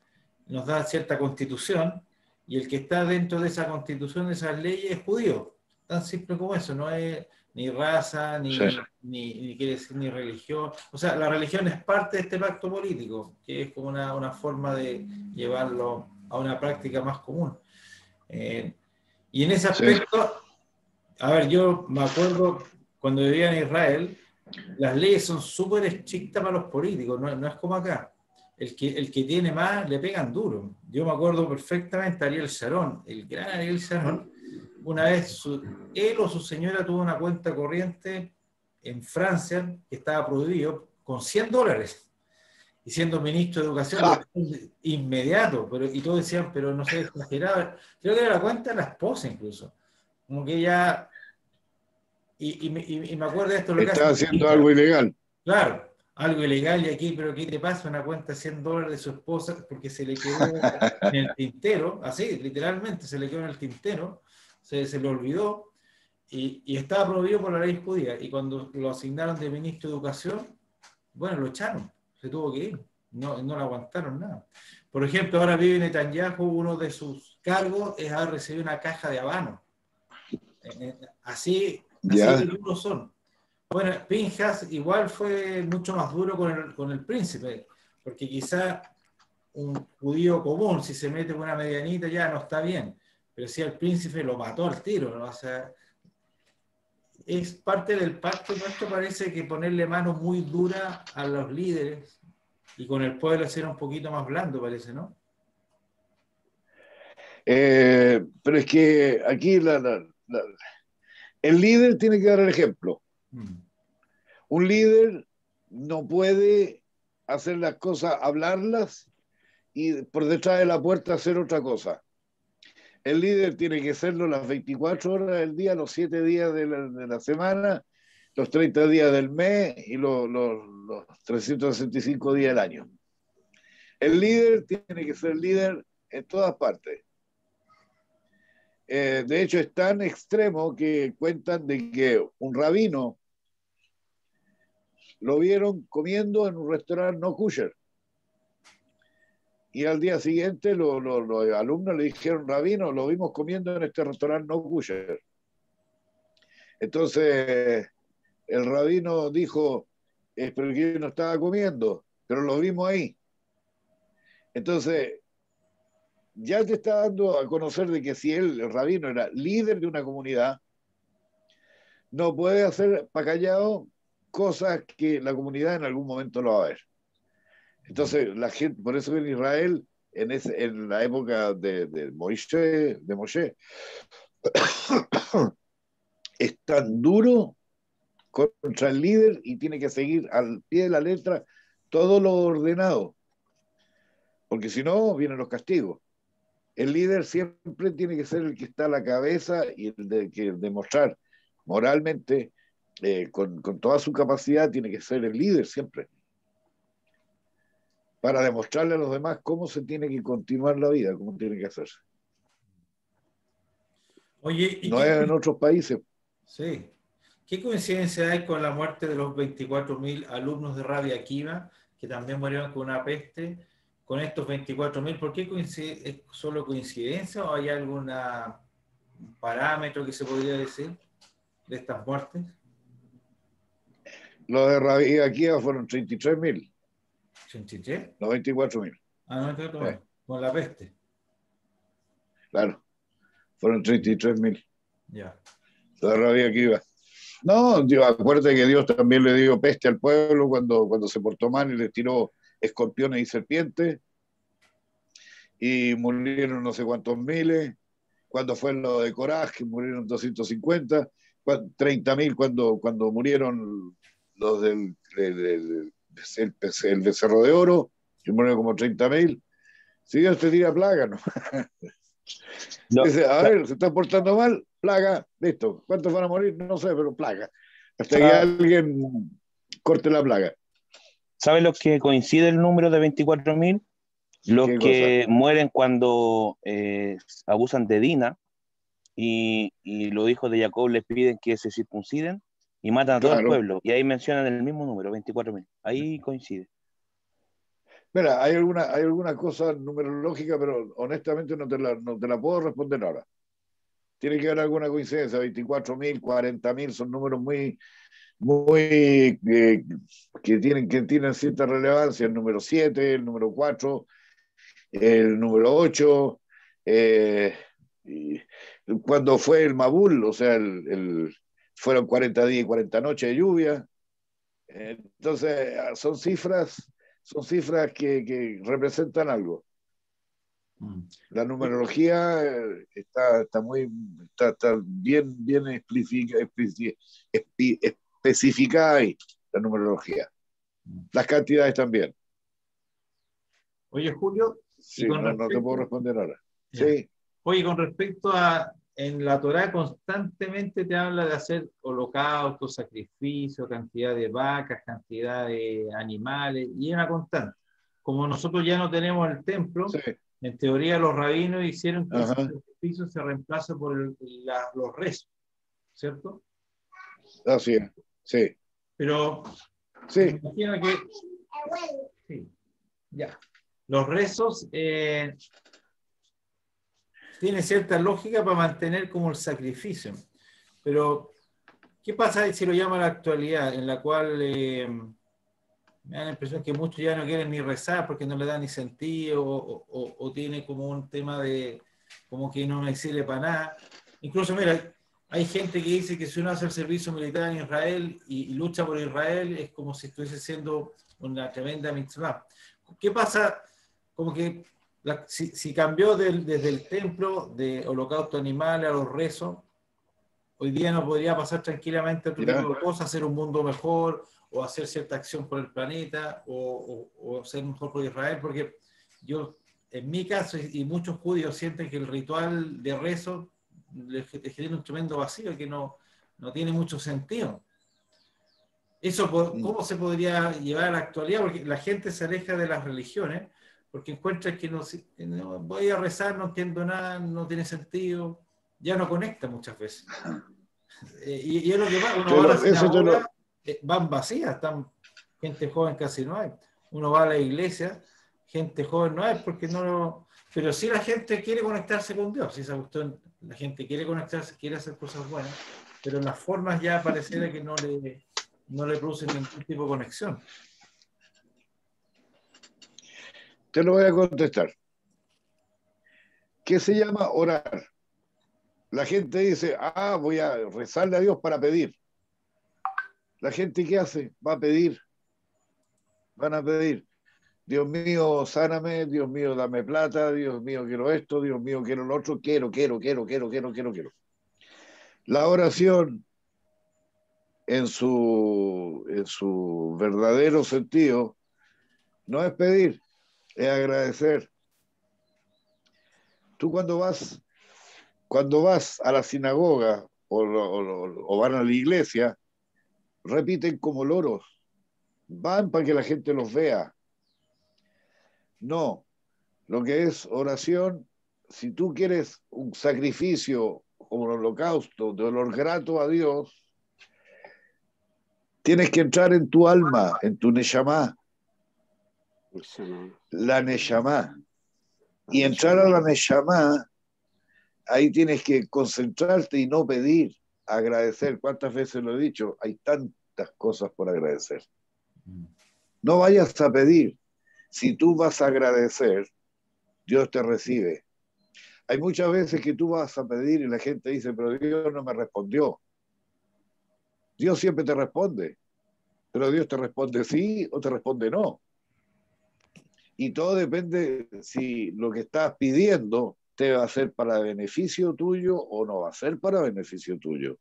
nos da cierta constitución, y el que está dentro de esa constitución, de esas leyes, es judío. Tan simple como eso, no es ni raza, ni quiere decir ni religión. O sea, la religión es parte de este pacto político, que es como una forma de llevarlo a una práctica más común. Y en ese aspecto, a ver, yo me acuerdo cuando vivía en Israel, las leyes son súper estrictas para los políticos, no es como acá. El que tiene más le pegan duro. Yo me acuerdo perfectamente a Ariel Sharon, el gran Ariel Sharon, una vez él o su señora tuvo una cuenta corriente en Francia que estaba prohibido con $100. Y siendo ministro de Educación, inmediato, y todos decían, pero no sé, exagerado. Creo que era la cuenta de la esposa incluso. Como que ella... Y me acuerdo de esto. Lo Estaba haciendo algo ilegal. Claro, algo ilegal y aquí, pero ¿qué te pasa? Una cuenta de $100 de su esposa porque se le quedó en el tintero, así, literalmente, se le quedó en el tintero, se le olvidó y estaba prohibido por la ley judía. Y cuando lo asignaron de ministro de Educación, bueno, lo echaron, se tuvo que ir, no lo aguantaron nada. Por ejemplo, ahora vive Netanyahu, uno de sus cargos es haber recibido una caja de habanos. Así de duros son. Bueno, Pinchas igual fue mucho más duro con el príncipe, porque quizá un judío común, si se mete con una medianita, ya no está bien, pero si al príncipe lo mató al tiro, ¿no? O sea, es parte del pacto nuestro, parece que ponerle mano muy dura a los líderes y con el pueblo ser un poquito más blando, parece, ¿no? Pero es que aquí el líder tiene que dar el ejemplo. Un líder no puede hacer las cosas, hablarlas y por detrás de la puerta hacer otra cosa. El líder tiene que serlo las 24 horas del día, los 7 días de la semana, los 30 días del mes y los 365 días del año. El líder tiene que ser líder en todas partes. De hecho, es tan extremo que cuentan de que un rabino lo vieron comiendo en un restaurante no kosher. Y al día siguiente los alumnos le dijeron, rabino, lo vimos comiendo en este restaurante no kosher. Entonces el rabino dijo, pero que yo no estaba comiendo, pero lo vimos ahí. Entonces ya te está dando a conocer de que si él, el rabino, era líder de una comunidad, no puede hacer para callado cosas que la comunidad en algún momento lo va a ver. Entonces, la gente, por eso en Israel, en la época de Moshe, es tan duro contra el líder y tiene que seguir al pie de la letra todo lo ordenado, porque si no, vienen los castigos. El líder siempre tiene que ser el que está a la cabeza y el de que demostrar moralmente, con toda su capacidad, tiene que ser el líder siempre, para demostrarle a los demás cómo se tiene que continuar la vida, cómo tiene que hacerse. Oye, no es en otros países. Sí. ¿Qué coincidencia hay con la muerte de los 24.000 alumnos de Rabbi Akiva, que también murieron con una peste, con estos 24.000? ¿Por qué ¿Es solo coincidencia o hay algún parámetro que se podría decir de estas muertes? Los de Rabbi Akiva fueron 33.000. ¿33? No, 24.000. Ah, 24.000. Con la peste. Claro, fueron 33.000. Ya. Los de Rabbi Akiva. No, Dios, acuérdate que Dios también le dio peste al pueblo cuando se portó mal y les tiró escorpiones y serpientes. Y murieron no sé cuántos miles. Cuando fue lo de Coraje, murieron 250. 30.000 cuando murieron los del el becerro de oro, que murieron como 30.000. Si Dios te tira plaga, ¿no? No. Dice, a ver, se está portando mal, plaga, listo. ¿Cuántos van a morir? No sé, pero plaga. Hasta que alguien corte la plaga. ¿Sabes los que coincide el número de 24.000? Los que mueren cuando abusan de Dina y los hijos de Jacob les piden que se circunciden y matan a todo el pueblo. Y ahí mencionan el mismo número, 24.000. Ahí coincide. Mira, hay alguna cosa numerológica, pero honestamente no te la puedo responder ahora. Tiene que haber alguna coincidencia. 24.000, 40.000 son números muy que tienen cierta relevancia. El número 7, el número 4, el número 8, cuando fue el Mabul, o sea, fueron 40 días y 40 noches de lluvia. Entonces, son cifras que representan algo. La numerología está bien especificada ahí, la numerología. Las cantidades también. Oye, Julio, sí, no te puedo responder ahora. Sí. Oye, con respecto a, en la Torá constantemente te habla de hacer holocaustos, sacrificios, cantidad de vacas, cantidad de animales, y es una constante. Como nosotros ya no tenemos el templo, sí, en teoría los rabinos hicieron que el sacrificio se reemplace por los rezos, ¿cierto? Así es, sí. Pero sí, me imagino que sí, ya. Los rezos tienen cierta lógica para mantener como el sacrificio. Pero, ¿qué pasa si lo llama la actualidad, en la cual me da la impresión que muchos ya no quieren ni rezar porque no le da ni sentido o tiene como un tema de como que no me sirve para nada? Incluso, mira, hay gente que dice que si uno hace el servicio militar en Israel y lucha por Israel es como si estuviese siendo una tremenda mitzvah. ¿Qué pasa? Como que si cambió desde el templo de holocausto animal a los rezos, hoy día no podría pasar tranquilamente otro tipo de cosas, hacer un mundo mejor, o hacer cierta acción por el planeta, o ser mejor por Israel, porque yo, en mi caso, y muchos judíos sienten que el ritual de rezo les genera un tremendo vacío que no tiene mucho sentido. Eso, ¿cómo se podría llevar a la actualidad? Porque la gente se aleja de las religiones, porque encuentra que no voy a rezar, no entiendo nada, no tiene sentido, ya no conecta muchas veces. Y es lo que va, uno va a la sinagoga, van vacías, están gente joven casi no hay. Uno va a la iglesia, gente joven no hay, porque no. Pero sí la gente quiere conectarse con Dios, si esa cuestión, la gente quiere conectarse, quiere hacer cosas buenas, pero las formas ya pareciera que no le producen ningún tipo de conexión. Te lo voy a contestar. ¿Qué se llama orar? La gente dice, voy a rezarle a Dios para pedir. La gente, ¿qué hace? Va a pedir. Van a pedir. Dios mío, sáname. Dios mío, dame plata. Dios mío, quiero esto. Dios mío, quiero lo otro. Quiero. La oración, en su verdadero sentido, no es pedir, es agradecer. Tú cuando vas a la sinagoga o van a la iglesia, repiten como loros. Van para que la gente los vea. No, lo que es oración, si tú quieres un sacrificio como un holocausto de olor grato a Dios, tienes que entrar en tu alma, en tu neshama. La neshama. Y entrar a la neshama, ahí tienes que concentrarte y no pedir, agradecer. ¿Cuántas veces lo he dicho? Hay tantas cosas por agradecer. No vayas a pedir. Si tú vas a agradecer, Dios te recibe. Hay muchas veces que tú vas a pedir y la gente dice, pero Dios no me respondió. Dios siempre te responde, pero Dios te responde sí o te responde no. Y todo depende si lo que estás pidiendo te va a ser para beneficio tuyo o no va a ser para beneficio tuyo.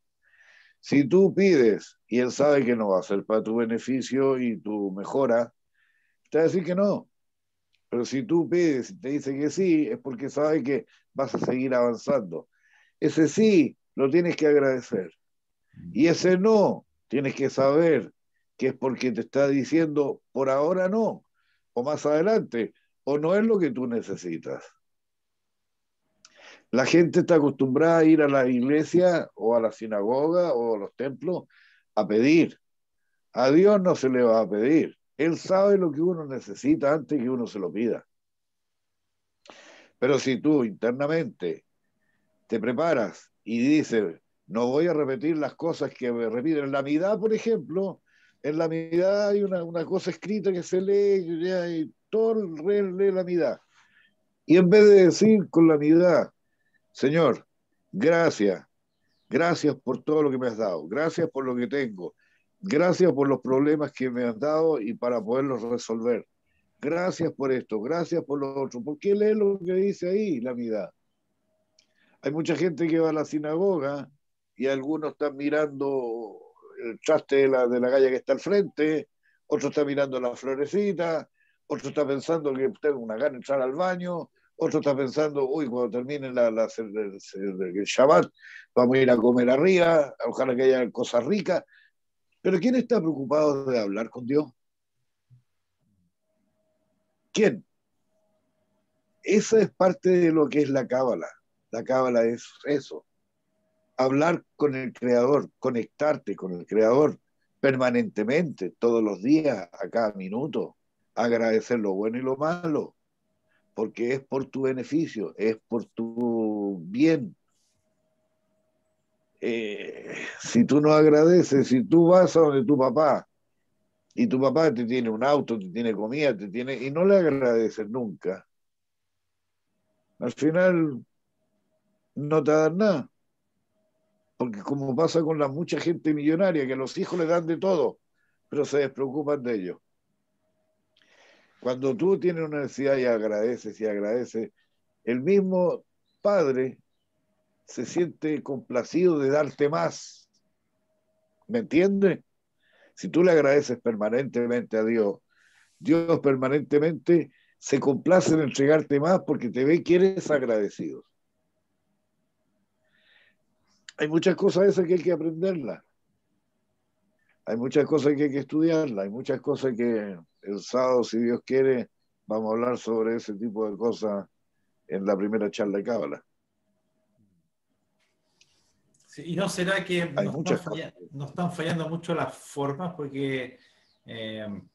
Si tú pides y Él sabe que no va a ser para tu beneficio y tu mejora, te va a decir que no. Pero si tú pides y te dice que sí, es porque sabe que vas a seguir avanzando. Ese sí lo tienes que agradecer. Y ese no, tienes que saber que es porque te está diciendo por ahora no, o más adelante, o no es lo que tú necesitas. La gente está acostumbrada a ir a la iglesia o a la sinagoga o a los templos a pedir. A Dios no se le va a pedir. Él sabe lo que uno necesita antes que uno se lo pida. Pero si tú internamente te preparas y dices, no voy a repetir las cosas que me repiten en la mitad, por ejemplo, en la mitad hay una cosa escrita que se lee y todo el rey lee la mitad. Y en vez de decir con la mitad, Señor, gracias, gracias por todo lo que me has dado, gracias por lo que tengo, gracias por los problemas que me has dado y para poderlos resolver. Gracias por esto, gracias por lo otro. ¿Por qué lee lo que dice ahí la mitad? Hay mucha gente que va a la sinagoga y algunos están mirando el traste de la calle que está al frente, otro está mirando la florecita, otro está pensando que tengo una gana de entrar al baño, otro está pensando, uy, cuando termine el Shabbat, vamos a ir a comer arriba, ojalá que haya cosas ricas. Pero ¿quién está preocupado de hablar con Dios? ¿Quién? Esa es parte de lo que es la Cábala. La Cábala es eso. Hablar con el Creador, conectarte con el Creador permanentemente, todos los días, a cada minuto. Agradecer lo bueno y lo malo, porque es por tu beneficio, es por tu bien. Si tú no agradeces, si tú vas a donde tu papá y tu papá te tiene un auto, te tiene comida, te tiene, y no le agradeces nunca, al final no te dan nada. Porque como pasa con la mucha gente millonaria, que a los hijos le dan de todo, pero se despreocupan de ellos. Cuando tú tienes una necesidad y agradeces, el mismo padre se siente complacido de darte más. ¿Me entiendes? Si tú le agradeces permanentemente a Dios, Dios permanentemente se complace en entregarte más porque te ve que eres agradecido. Hay muchas cosas esas que hay que aprenderlas. Hay muchas cosas que hay que estudiarlas, hay muchas cosas que el sábado, si Dios quiere, vamos a hablar sobre ese tipo de cosas en la primera charla de Cábala. Sí, ¿y no será que Hay muchas cosas. nos están fallando mucho las formas? Porque,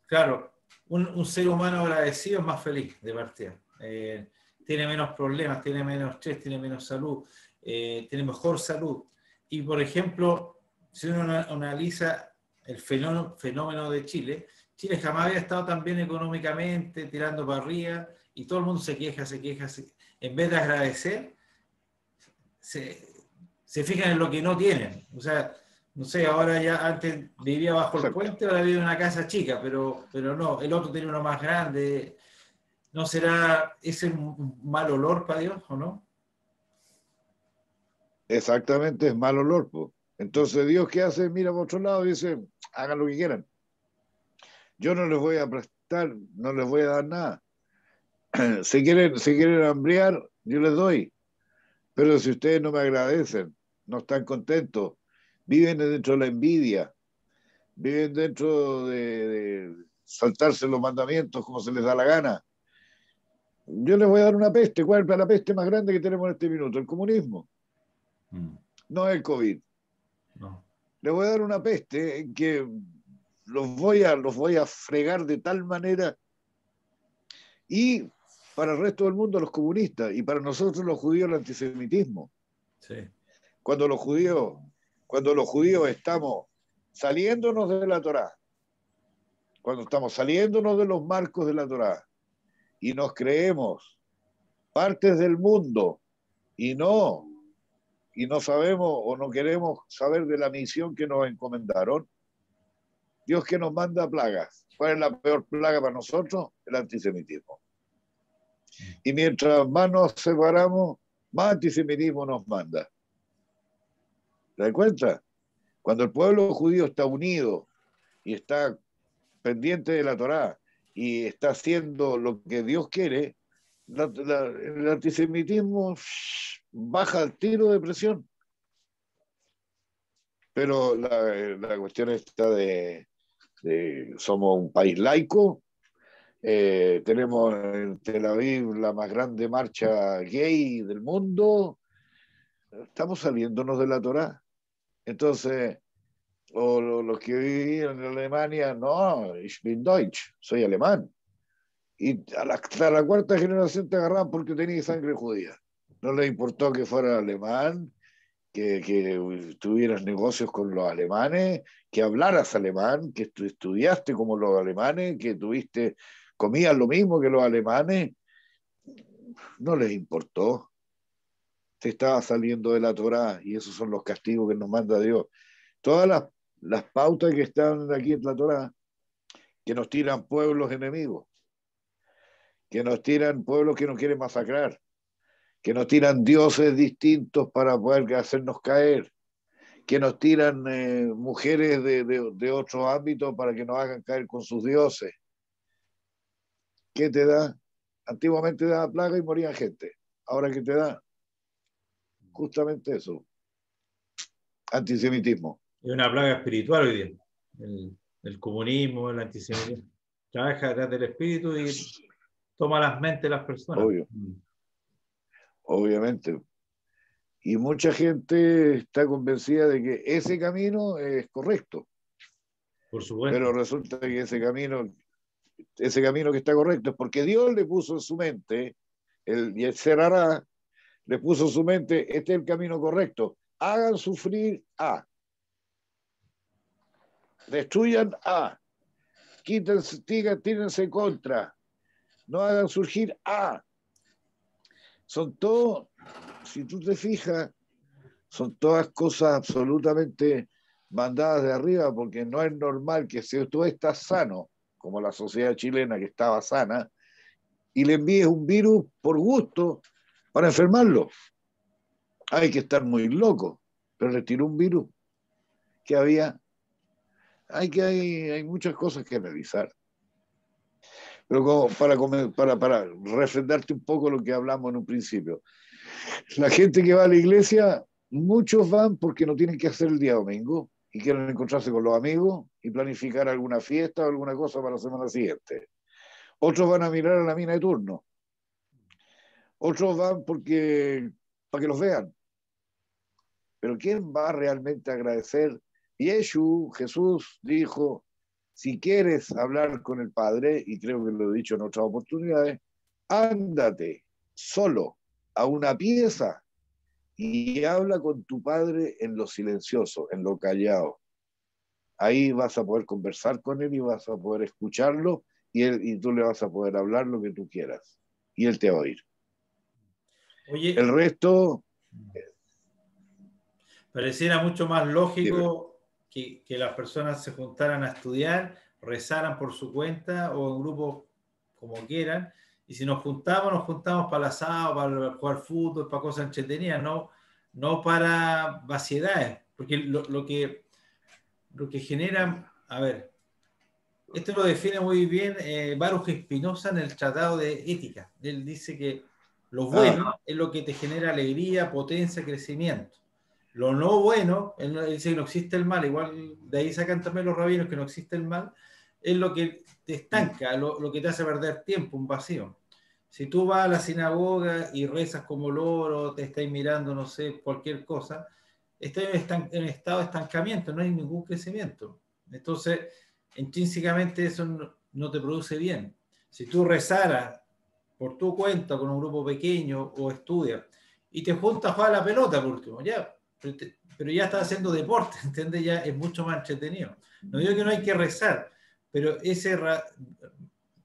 claro, un ser humano agradecido es más feliz de partida. Tiene menos problemas, tiene menos estrés, tiene menos salud, tiene mejor salud. Y, por ejemplo, si uno analiza el fenómeno de Chile, Chile jamás había estado tan bien económicamente, tirando para arriba, y todo el mundo se queja. En vez de agradecer, se fijan en lo que no tienen. O sea, no sé, ahora ya antes vivía bajo el puente, ahora vive en una casa chica, pero no, el otro tiene uno más grande. ¿No será ese un mal olor para Dios o no? Exactamente, es mal olor. Po. Entonces Dios, ¿qué hace? Mira por otro lado y dice, hagan lo que quieran. Yo no les voy a prestar, no les voy a dar nada. Si quieren hambriar, yo les doy. Pero si ustedes no me agradecen, no están contentos, viven dentro de la envidia, viven dentro de saltarse los mandamientos como se les da la gana. Yo les voy a dar una peste. ¿Cuál es la peste más grande que tenemos en este minuto? El comunismo. No el COVID. No. Les voy a dar una peste en que los voy a fregar de tal manera. Y para el resto del mundo los comunistas, y para nosotros los judíos el antisemitismo. Sí. Cuando los judíos estamos saliéndonos de la Torá, cuando estamos saliéndonos de los marcos de la Torá, y nos creemos partes del mundo, y no sabemos o no queremos saber de la misión que nos encomendaron, Dios que nos manda plagas. ¿Cuál es la peor plaga para nosotros? El antisemitismo. Y mientras más nos separamos, más antisemitismo nos manda. ¿Te das cuenta? Cuando el pueblo judío está unido y está pendiente de la Torá y está haciendo lo que Dios quiere, el antisemitismo baja al tiro de presión. Pero la cuestión está de somos un país laico, tenemos en Tel Aviv la más grande marcha gay del mundo, estamos saliéndonos de la Torá. Entonces, o los que vivían en Alemania, no, ich bin Deutsch, soy alemán. Y hasta la cuarta generación te agarraban porque tenías sangre judía. No les importó que fuera alemán, que tuvieras negocios con los alemanes, que hablaras alemán, que estudiaste como los alemanes, que comías lo mismo que los alemanes. No les importó. Te estaba saliendo de la Torá y esos son los castigos que nos manda Dios. Todas las pautas que están aquí en la Torá, que nos tiran pueblos enemigos, que nos tiran pueblos que nos quieren masacrar, que nos tiran dioses distintos para poder hacernos caer, que nos tiran mujeres de otros ámbitos para que nos hagan caer con sus dioses. ¿Qué te da? Antiguamente daba plaga y moría gente. Ahora, ¿qué te da? Justamente eso. Antisemitismo. Es una plaga espiritual hoy día. El comunismo, el antisemitismo. Trabaja detrás del espíritu y toma las mentes de las personas. Obvio. Obviamente. Y mucha gente está convencida de que ese camino es correcto. Por supuesto. Pero resulta que ese camino que está correcto es porque Dios le puso en su mente, y el Serará le puso en su mente, este es el camino correcto. Hagan sufrir a. Destruyan a. Tírense contra. No hagan surgir a. Son todo, si tú te fijas, son todas cosas absolutamente mandadas de arriba, porque no es normal que si tú estás sano, como la sociedad chilena que estaba sana, y le envíes un virus por gusto para enfermarlo. Hay que estar muy loco, pero le tiró un virus que había. Hay muchas cosas que analizar. Pero como para refrendarte un poco lo que hablamos en un principio. La gente que va a la iglesia, muchos van porque no tienen que hacer el día domingo y quieren encontrarse con los amigos y planificar alguna fiesta o alguna cosa para la semana siguiente. Otros van a mirar a la mina de turno. Otros van para que los vean. Pero ¿quién va realmente a agradecer? Jesús dijo, si quieres hablar con el Padre, y creo que lo he dicho en otras oportunidades, ándate solo a una pieza y habla con tu Padre en lo silencioso, en lo callado. Ahí vas a poder conversar con Él y vas a poder escucharlo y tú le vas a poder hablar lo que tú quieras. Y Él te va a oír. Oye, el resto... Pareciera mucho más lógico que las personas se juntaran a estudiar, rezaran por su cuenta o en grupos como quieran, y si nos juntamos para el asado, para jugar fútbol, para cosas entretenidas, no para vaciedades, porque lo que genera, a ver, esto lo define muy bien Baruch Spinoza en el Tratado de Ética. Él dice que lo bueno es lo que te genera alegría, potencia, crecimiento. Lo no bueno, él dice que no existe el mal, igual de ahí sacan también los rabinos que no existe el mal, es lo que te estanca, lo que te hace perder tiempo, un vacío. Si tú vas a la sinagoga y rezas como loro, te estás mirando, no sé, cualquier cosa, estás en estado de estancamiento, no hay ningún crecimiento. Entonces, intrínsecamente eso no te produce bien. Si tú rezaras por tu cuenta con un grupo pequeño o estudias y te juntas a jugar a la pelota por último, ya, pero ya estás haciendo deporte, ¿entiendes? Ya es mucho más entretenido. No digo que no hay que rezar, pero ese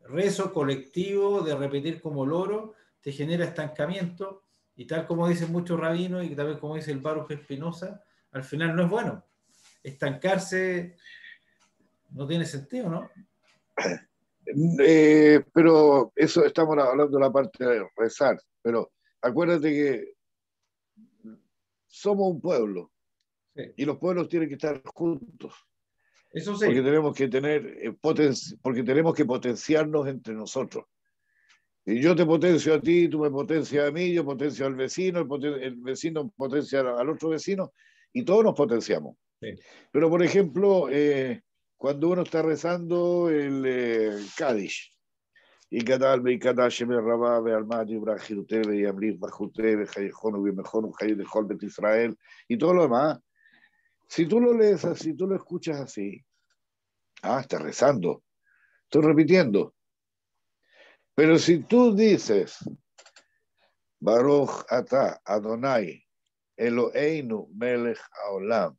rezo colectivo de repetir como loro te genera estancamiento y tal como dicen muchos rabinos y también como dice el Baruch Spinoza, al final no es bueno. Estancarse no tiene sentido, ¿no? Pero eso estamos hablando de la parte de rezar, pero acuérdate que somos un pueblo, sí, y los pueblos tienen que estar juntos. Eso sí. Porque tenemos que porque tenemos que potenciarnos entre nosotros. Y yo te potencio a ti, tú me potencias a mí, yo potencio al vecino, el vecino potencia al otro vecino, y todos nos potenciamos. Sí. Pero, por ejemplo, cuando uno está rezando el Kadish. Y Kadal, Beikada, Shemer Rabá, Bealmati, Brahirutebe, y Amrif, Bajutebe, Jayejonu, Bimejonu, Jay de Holbet Israel, y todo lo demás. Si tú lo lees así, tú lo escuchas así, estás rezando, estoy repitiendo. Pero si tú dices, Baruch Ata Adonai Eloheinu Melech Haolam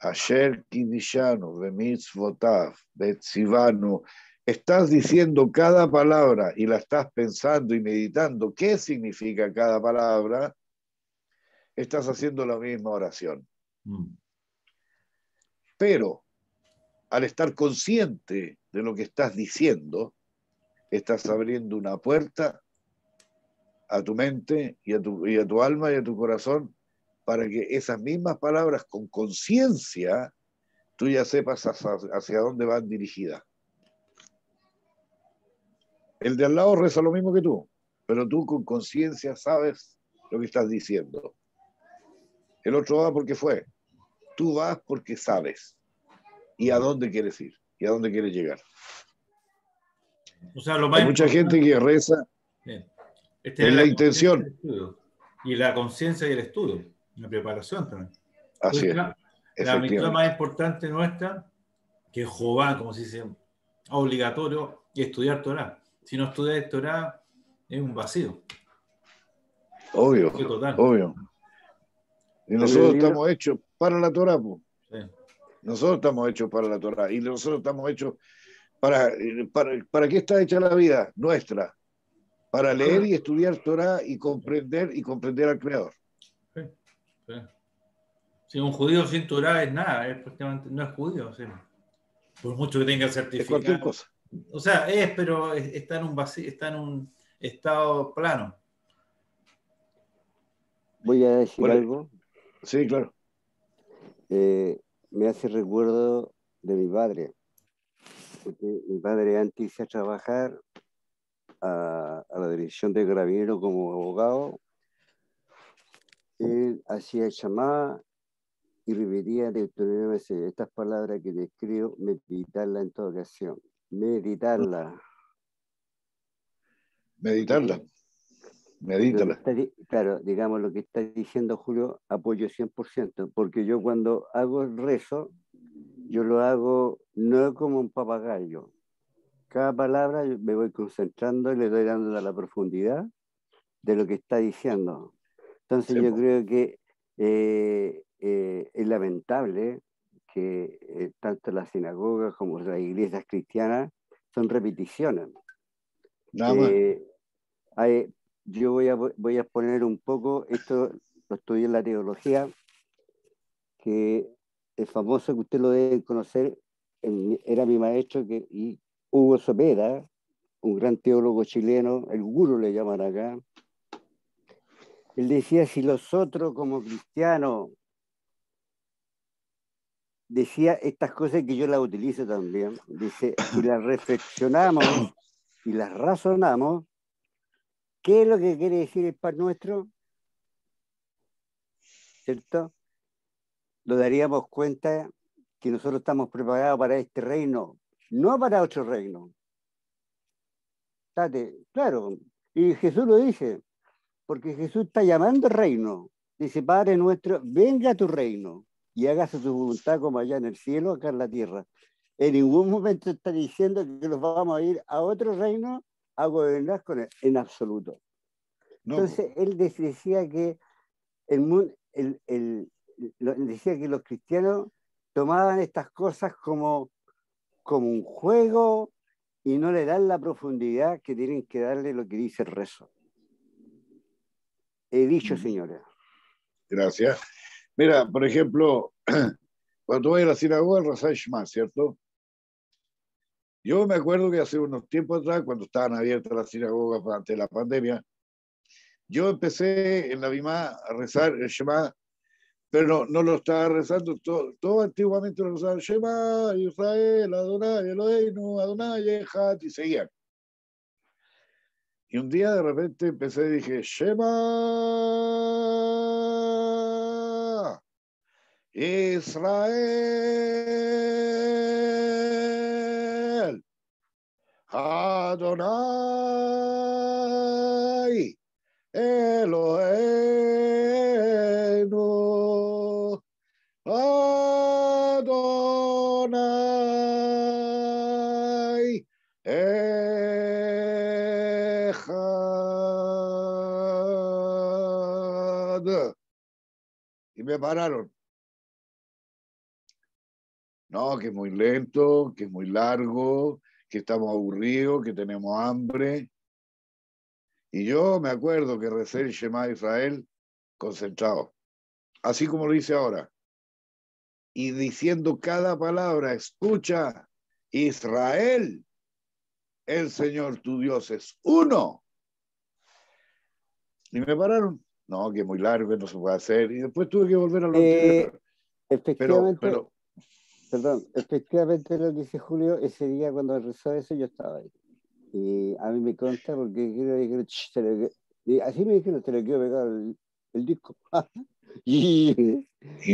Asher Kidishanu Bemitzvotav Betzivanu, estás diciendo cada palabra y la estás pensando y meditando qué significa cada palabra, estás haciendo la misma oración. Pero al estar consciente de lo que estás diciendo, estás abriendo una puerta a tu mente y a tu alma y a tu corazón para que esas mismas palabras con conciencia tú ya sepas hacia dónde van dirigidas. El de al lado reza lo mismo que tú, pero tú con conciencia sabes lo que estás diciendo. El otro va porque fue. Tú vas porque sabes y a dónde quieres ir y a dónde quieres llegar. O sea, lo más Hay mucha gente que reza en la intención. Y la conciencia y el estudio, la preparación también. Así es. La misión más importante nuestra, que es Jehová, como se dice, obligatorio, y estudiar Torah. Si no estudias Torah, es un vacío. Obvio, obvio. Y nosotros estamos hechos para la Torah, pues. Sí. Nosotros estamos hechos para la Torah. Y nosotros estamos hechos ¿para qué está hecha la vida nuestra? Para leer y estudiar Torah y comprender al Creador. Sí. Sí. Si un judío sin Torah es nada, no es judío. Sí. Por mucho que tenga certificado. Es cualquier cosa. O sea, pero está en un vacío, está en un estado plano. Voy a decir algo. Sí, claro. Me hace recuerdo de mi padre. Porque mi padre antes de trabajar a la dirección de Carabineros como abogado, él hacía llamada y repetía Deuteronomio, estas palabras que te escribo, meditarla en toda ocasión. Meditarla. Medítala. Claro, digamos lo que está diciendo Julio, apoyo 100%, porque yo cuando hago el rezo, yo lo hago no como un papagayo. Cada palabra me voy concentrando y le doy dando a la profundidad de lo que está diciendo. Entonces yo creo que es lamentable que tanto las sinagogas como las iglesias cristianas son repeticiones. Nada más. Yo voy a poner un poco, esto lo estudié en la teología, que el famoso que usted lo debe conocer, era mi maestro, y Hugo Sopera, un gran teólogo chileno, el gurú le llaman acá. Él decía, si nosotros como cristianos, decía estas cosas que yo las utilizo también, dice, si las reflexionamos y las razonamos, ¿qué es lo que quiere decir el Padre Nuestro? ¿Cierto? Nos daríamos cuenta que nosotros estamos preparados para este reino, no para otro reino. Claro, y Jesús lo dice, porque Jesús está llamando al reino. Dice, Padre Nuestro, venga a tu reino y hágase tu voluntad como allá en el cielo, acá en la tierra. En ningún momento está diciendo que nos vamos a ir a otro reino a gobernar con él, en absoluto. No. Entonces, él decía que decía que los cristianos tomaban estas cosas como un juego y no le dan la profundidad que tienen que darle lo que dice el rezo. He dicho, señora. Gracias. Mira, por ejemplo, cuando tú vas a la sinagoga, rezás Shema, ¿cierto? Yo me acuerdo que hace unos tiempos atrás, cuando estaban abiertas las sinagogas antes de la pandemia, yo empecé en la Bimá a rezar el Shema, pero no lo estaba rezando, todo antiguamente lo rezaban Shema, Israel, Adonai, Eloheinu, Adonai, Echad, y seguían. Y un día de repente empecé y dije, Shema Israel, Adonai Eloheinu Adonai Echad. Y me pararon. No, que es muy lento, que es muy largo, que estamos aburridos, que tenemos hambre. Y yo me acuerdo que recé el Shema Israel concentrado, así como lo hice ahora. Y diciendo cada palabra, escucha, Israel, el Señor tu Dios es uno. Y me pararon. No, que es muy largo, que no se puede hacer. Y después tuve que volver a lo anterior. Efectivamente, perdón, efectivamente lo que dice Julio, ese día cuando rezó eso yo estaba ahí. Y a mí me consta porque y así me dijeron, te le quiero pegar el disco. y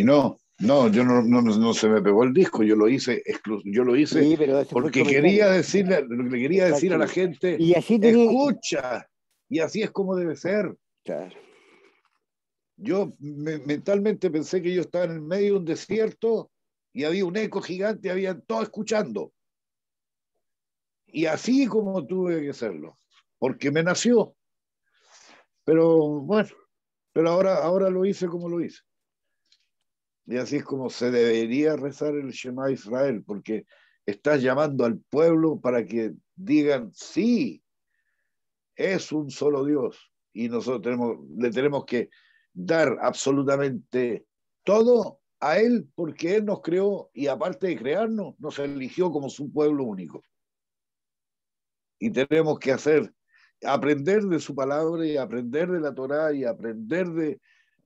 no, yo no se me pegó el disco, yo lo hice sí, pero ese fue el porque comentario. quería decirle, lo que le quería decir a la gente, y así escucha, y así es como debe ser. Claro. Yo mentalmente pensé que yo estaba en el medio de un desierto y había un eco gigante, habían todos escuchando. Y así como tuve que hacerlo, porque me nació. Pero bueno, pero ahora lo hice como lo hice. Y así es como se debería rezar el Shema Israel, porque estás llamando al pueblo para que digan, sí, es un solo Dios. Y nosotros le tenemos que dar absolutamente todo a Él, porque Él nos creó y aparte de crearnos, nos eligió como su pueblo único. Y tenemos que aprender de su palabra y aprender de la Torá y aprender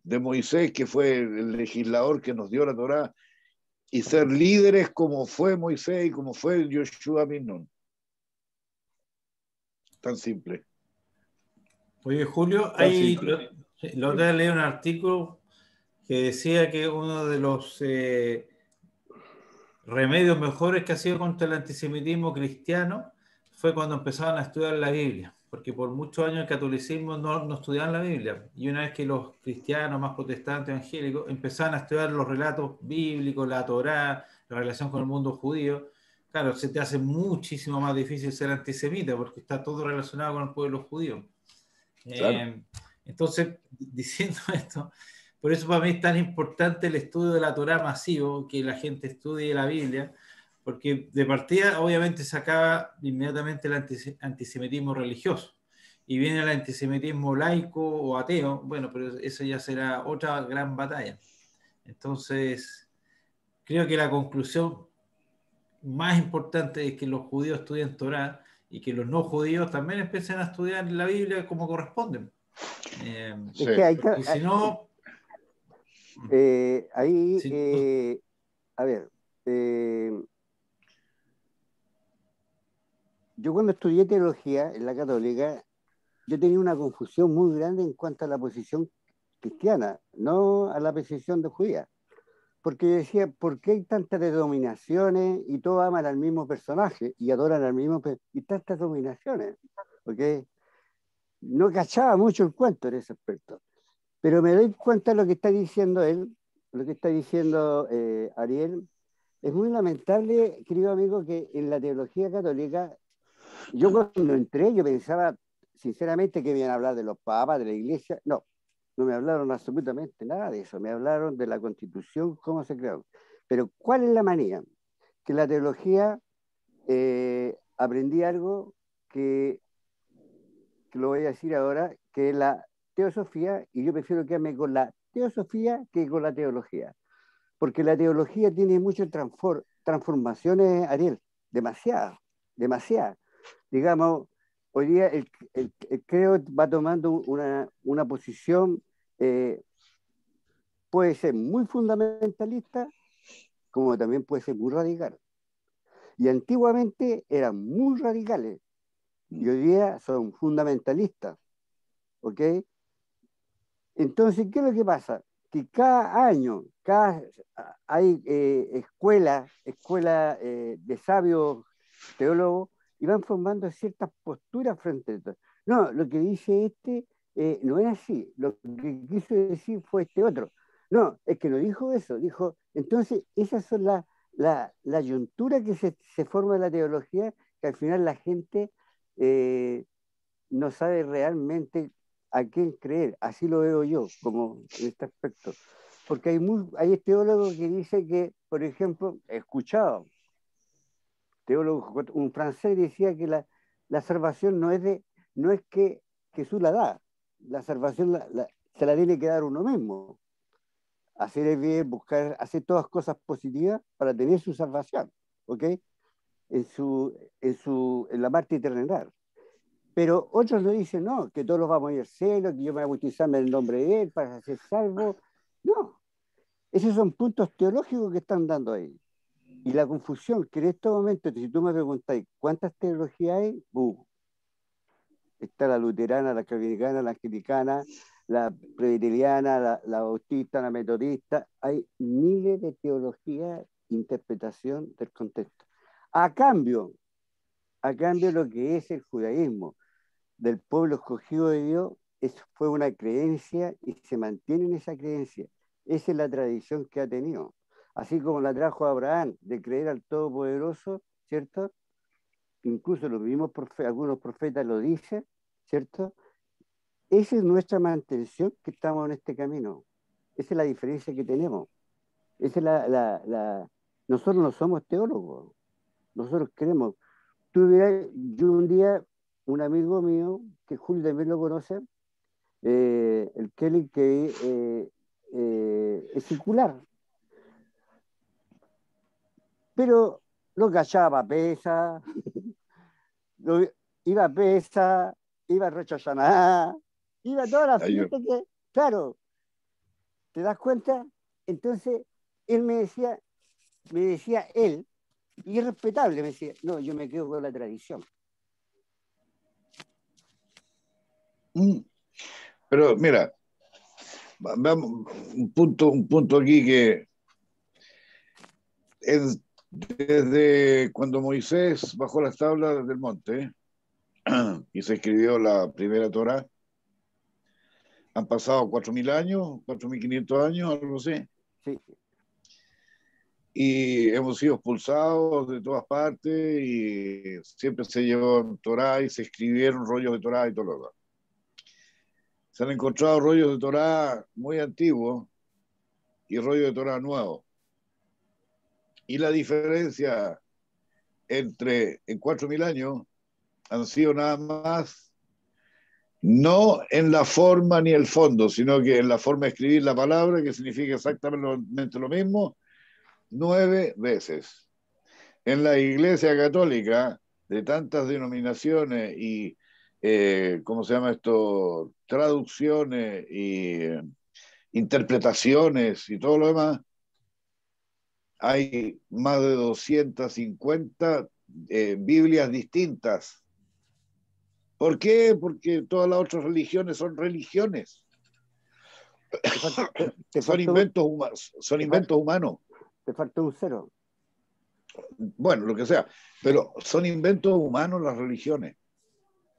de Moisés, que fue el legislador que nos dio la Torá, y ser líderes como fue Moisés y como fue Yoshua Minón. Tan simple. Oye, Julio, lo otra vez leí un artículo que decía que uno de los remedios mejores que ha sido contra el antisemitismo cristiano fue cuando empezaban a estudiar la Biblia, porque por muchos años el catolicismo no estudiaban la Biblia, y una vez que los cristianos más protestantes evangélicos empezaban a estudiar los relatos bíblicos, la Torá, la relación con el mundo judío, claro, se te hace muchísimo más difícil ser antisemita, porque está todo relacionado con el pueblo judío. Claro. Entonces, diciendo esto, por eso para mí es tan importante el estudio de la Torá masivo, que la gente estudie la Biblia, porque de partida obviamente se acaba inmediatamente el antisemitismo religioso y viene el antisemitismo laico o ateo, bueno, pero eso ya será otra gran batalla. Entonces, creo que la conclusión más importante es que los judíos estudien Torá y que los no judíos también empiecen a estudiar la Biblia como corresponden. Es que hay que, si no... a ver, yo cuando estudié teología en la católica, yo tenía una confusión muy grande en cuanto a la posición cristiana, no a la posición de judía. Porque decía, ¿por qué hay tantas denominaciones y todos aman al mismo personaje y adoran al mismo y tantas dominaciones? Porque no cachaba mucho el cuento en ese aspecto. Pero me doy cuenta de lo que está diciendo él, lo que está diciendo Ariel. Es muy lamentable, querido amigo, que en la teología católica, yo cuando entré, yo pensaba sinceramente que me iban a hablar de los papas, de la iglesia. No, no me hablaron absolutamente nada de eso. Me hablaron de la Constitución, cómo se creó. Pero ¿cuál es la manía? Que la teología aprendí algo que lo voy a decir ahora, que es la teosofía, y yo prefiero quedarme con la teosofía que con la teología. Porque la teología tiene muchas transformaciones, Ariel, demasiadas. Digamos, hoy día el creo va tomando una posición, puede ser muy fundamentalista, como también puede ser muy radical. Y antiguamente eran muy radicales, y hoy día son fundamentalistas, ¿ok? Entonces, ¿qué es lo que pasa? Que cada año hay escuelas de sabios teólogos y van formando ciertas posturas frente a esto. No, lo que dice este no es así, lo que quiso decir fue este otro. No, es que no dijo eso, dijo, entonces esas son la ayuntura que se forma en la teología, que al final la gente no sabe realmente a quién creer. Así lo veo yo, como en este aspecto. Porque hay teólogos que dicen que, por ejemplo, he escuchado, teólogo, un francés decía que la salvación no es que Jesús la da, la salvación se la tiene que dar uno mismo. Hacer el bien, buscar, hacer todas cosas positivas para tener su salvación, ¿ok? En la parte terrenal. Pero otros lo dicen, no, que todos vamos a ir al cielo, que yo me voy a bautizarme en el nombre de Él para ser salvo. No, esos son puntos teológicos que están dando ahí. Y la confusión, que en estos momentos, si tú me preguntáis cuántas teologías hay, está la luterana, la calvinicana, la anglicana, la presbiteriana, la bautista, la metodista, hay miles de teologías, interpretación del contexto. A cambio lo que es el judaísmo, del pueblo escogido de Dios, eso fue una creencia y se mantiene en esa creencia. Esa es la tradición que ha tenido. Así como la trajo Abraham, de creer al Todopoderoso, ¿cierto? Incluso los mismos algunos profetas lo dicen, ¿cierto? Esa es nuestra mantención que estamos en este camino. Esa es la diferencia que tenemos. Esa es Nosotros no somos teólogos. Nosotros creemos. Yo un día, un amigo mío, que Julio también lo conoce, el Kelly, que es circular, pero lo callaba pesa, iba a pesa, iba a Rocha Hashaná, iba a todas las fiestas que, claro, ¿te das cuenta? Entonces, él me decía él, y es respetable, me decía, no, yo me quedo con la tradición. Pero mira, vamos, un punto aquí que es desde cuando Moisés bajó las tablas del monte y se escribió la primera Torá, han pasado 4.000 años, 4.500 años, algo así. Sí. Y hemos sido expulsados de todas partes y siempre se llevó Torá y se escribieron rollos de Torá y todo lo demás. Se han encontrado rollos de Torá muy antiguos y rollos de Torá nuevos. Y la diferencia en 4.000 años han sido nada más, no en la forma ni el fondo, sino que en la forma de escribir la palabra, que significa exactamente lo mismo, 9 veces. En la Iglesia Católica, de tantas denominaciones y, ¿cómo se llama esto? Traducciones y interpretaciones y todo lo demás, hay más de 250 Biblias distintas. ¿Por qué? Porque todas las otras religiones son religiones. Son inventos humanos. Te faltó un cero. Bueno, lo que sea, pero son inventos humanos las religiones.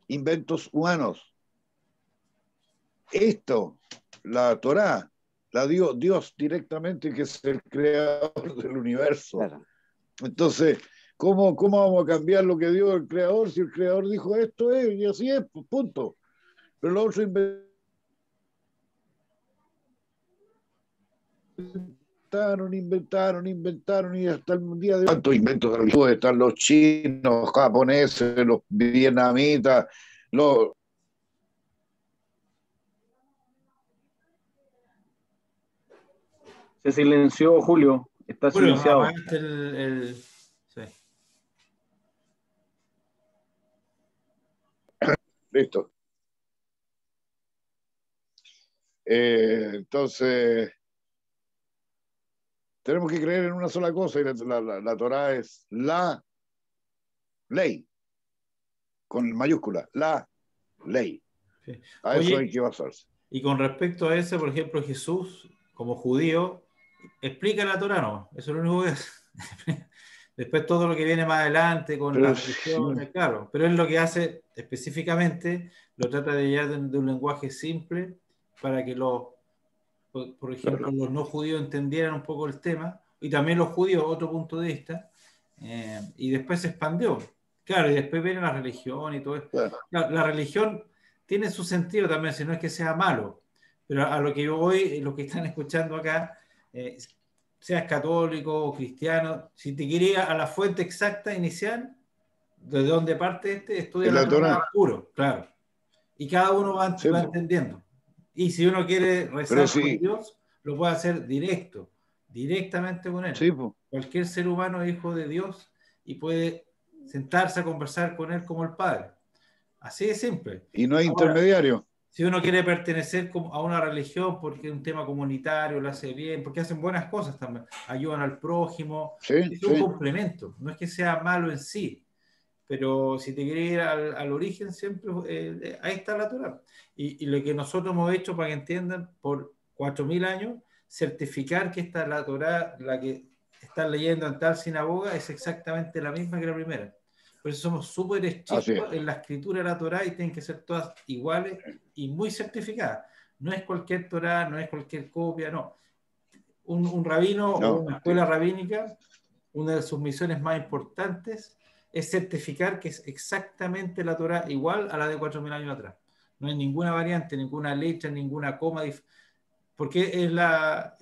Inventos humanos. Esto, la Torá, la dio Dios directamente, que es el creador del universo. Claro. Entonces, ¿cómo vamos a cambiar lo que dio el creador si el creador dijo esto es y así es? Pues, punto. Pero los otros inventaron y hasta el día de hoy. ¿Cuántos inventos religiosos están los chinos, japoneses, los vietnamitas, los... Se silenció, Julio. Está silenciado. Sí. Listo. Entonces, tenemos que creer en una sola cosa y la Torá es la ley, con mayúscula, la ley. Sí. A eso hay que basarse. Y con respecto a eso, por ejemplo, Jesús, como judío, explica la Torá, ¿no? Eso es lo único que es. Después todo lo que viene más adelante con Pero las religiones, claro, pero él lo que hace específicamente lo trata de llevar de un lenguaje simple para que por ejemplo, los no judíos entendieran un poco el tema y también los judíos otro punto de vista, y después se expandió. Claro, y después viene la religión y todo esto. claro. La religión tiene su sentido también, si no es que sea malo, pero a lo que yo voy, los que están escuchando acá, seas católico o cristiano, si te quieres ir a la fuente exacta inicial, de donde parte estudia En la la Torá. Torá puro, claro. Y cada uno va Sí, po. entendiendo. Y si uno quiere Pero rezar con sí, Dios, lo puede hacer directamente con Él. sí, po. Cualquier ser humano es hijo de Dios y puede sentarse a conversar con Él como el Padre. Así de simple. Y no hay Ahora, intermediario. si uno quiere pertenecer a una religión porque es un tema comunitario, lo hace bien, porque hacen buenas cosas también, ayudan al prójimo, Sí, es un sí. complemento, no es que sea malo en sí, pero si te quieres ir al origen, siempre ahí está la Torá. Y lo que nosotros hemos hecho, para que entiendan, por 4.000 años, certificar que esta la Torá, la que están leyendo en tal sinagoga, es exactamente la misma que la primera. Por eso somos súper estrictos en la escritura de la Torá y tienen que ser todas iguales y muy certificadas. No es cualquier Torá, no es cualquier copia, no. Un rabino o No. una escuela rabínica, una de sus misiones más importantes es certificar que es exactamente la Torá igual a la de 4.000 años atrás. No hay ninguna variante, ninguna letra, ninguna coma, porque es Nada.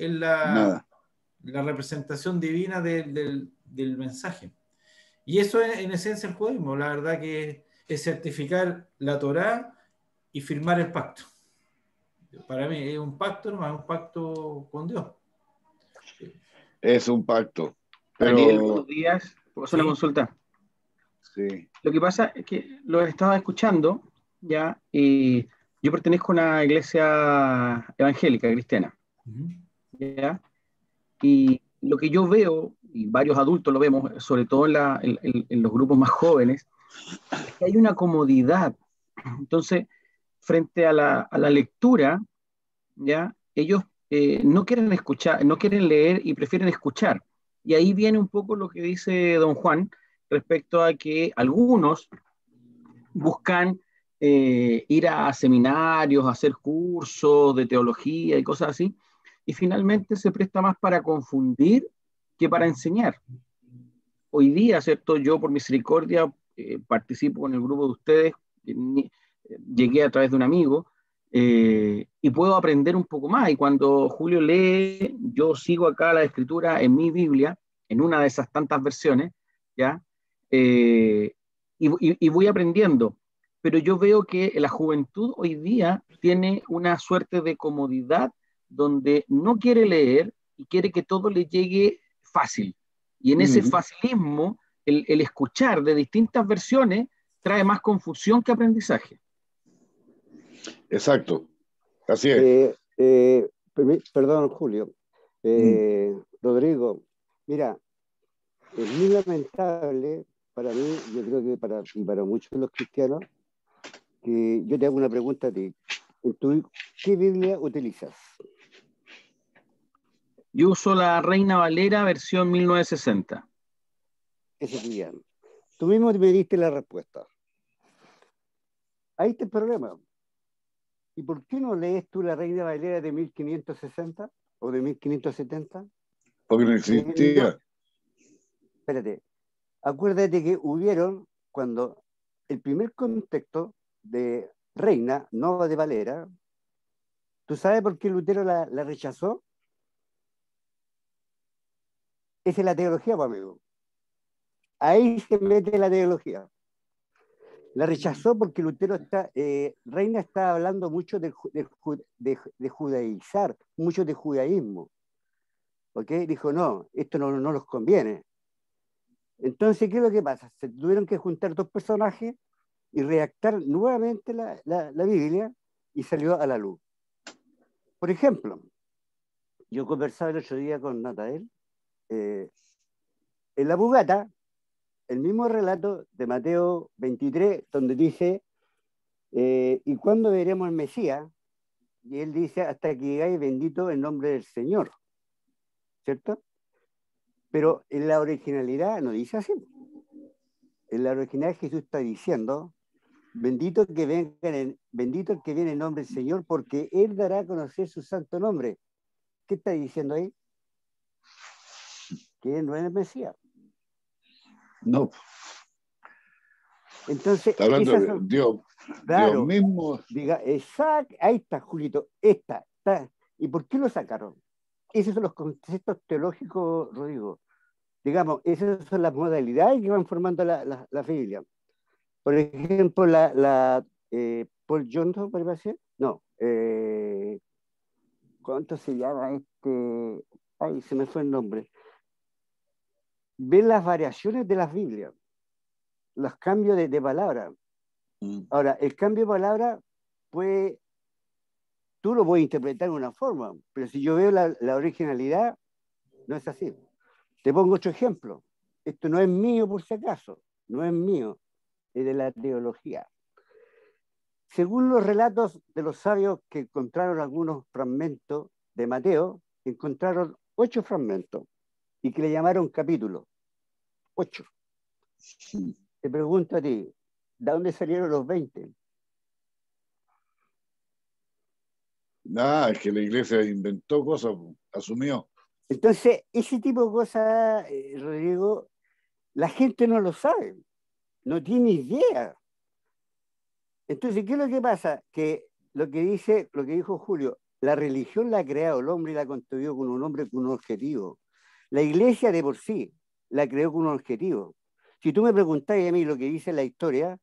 la representación divina del mensaje. Y eso es en esencia el judaísmo. La verdad que es certificar la Torá y firmar el pacto. Para mí es un pacto, no es un pacto con Dios. Es un pacto. Daniel, Pero buenos días. ¿Puedo hacer una Sí. consulta? sí. Lo que pasa es que lo estaba escuchando, ¿ya? Y yo pertenezco a una iglesia evangélica, cristiana, Uh-huh. ¿ya? Y lo que yo veo, y varios adultos lo vemos, sobre todo en los grupos más jóvenes, es que hay una comodidad. Entonces, frente a la lectura, ¿ya? Ellos no quieren escuchar, no quieren leer y prefieren escuchar. Y ahí viene un poco lo que dice don Juan respecto a que algunos buscan ir a seminarios, a hacer cursos de teología y cosas así, y finalmente se presta más para confundir que para enseñar. Hoy día, ¿cierto? Yo por misericordia participo en el grupo de ustedes, llegué a través de un amigo, y puedo aprender un poco más. Y cuando Julio lee, yo sigo acá la escritura en mi Biblia, en una de esas tantas versiones, ¿ya? Y voy aprendiendo. Pero yo veo que la juventud hoy día tiene una suerte de comodidad donde no quiere leer y quiere que todo le llegue fácil. Y en ese facilismo, el escuchar de distintas versiones trae más confusión que aprendizaje. Exacto. Así es. Perdón, Julio. Rodrigo, mira, es muy lamentable para mí, yo creo que para muchos de los cristianos, que yo te hago una pregunta a ti. ¿Qué Biblia utilizas? Yo uso la Reina Valera versión 1960. Ese es bien. Tú mismo me diste la respuesta. Ahí está el problema. ¿Y por qué no lees tú la Reina Valera de 1560 o de 1570? Porque no existía. Espérate. Acuérdate que cuando el primer contexto de Reina, no de Valera, ¿tú sabes por qué Lutero la rechazó? Esa es la teología, pues, amigo. Ahí se mete la teología. La rechazó porque Reina está hablando mucho de judaizar, mucho de judaísmo. ¿Ok? Dijo, no, esto no nos conviene. Entonces, ¿qué es lo que pasa? Se tuvieron que juntar dos personajes y redactar nuevamente la Biblia y salió a la luz. Por ejemplo, yo conversaba el otro día con Natael, en la Vulgata, el mismo relato de Mateo 23, donde dice, ¿y cuándo veremos el Mesías? Y él dice, hasta que llegáis bendito en nombre del Señor, ¿cierto? Pero en la originalidad no dice así. En la originalidad Jesús está diciendo, bendito el que viene en nombre del Señor, porque Él dará a conocer su santo nombre. ¿Qué está diciendo ahí? Que Él no es el Mesías. No. Entonces, Está hablando de son, Dios, claro, Dios mismo. Diga, exacto, ahí está, Julito, está. ¿Y por qué lo sacaron? Esos son los conceptos teológicos, Rodrigo. Digamos, esas son las modalidades que van formando la Biblia. Por ejemplo, Paul Johnson, ¿parece ser? No. ¿Cuánto se llama este? Ay, se me fue el nombre. Ven las variaciones de las Biblias, los cambios de palabra. Ahora, el cambio de palabra puede, tú lo puedes interpretar de una forma, pero si yo veo la originalidad, no es así. Te pongo otro ejemplo. Esto no es mío por si acaso, no es mío, es de la teología. Según los relatos de los sabios que encontraron algunos fragmentos de Mateo, encontraron 8 fragmentos y que le llamaron capítulos. 8. Te pregunto a ti, ¿de dónde salieron los 20? Es que la iglesia inventó cosas, asumió. Entonces, ese tipo de cosas, Rodrigo, la gente no lo sabe, no tiene idea. Entonces, ¿qué es lo que pasa? Que lo que dijo Julio, la religión la ha creado el hombre y la ha construido con un hombre con un objetivo. La iglesia de por sí la creó con un objetivo. Si tú me preguntáis a mí lo que dice la historia,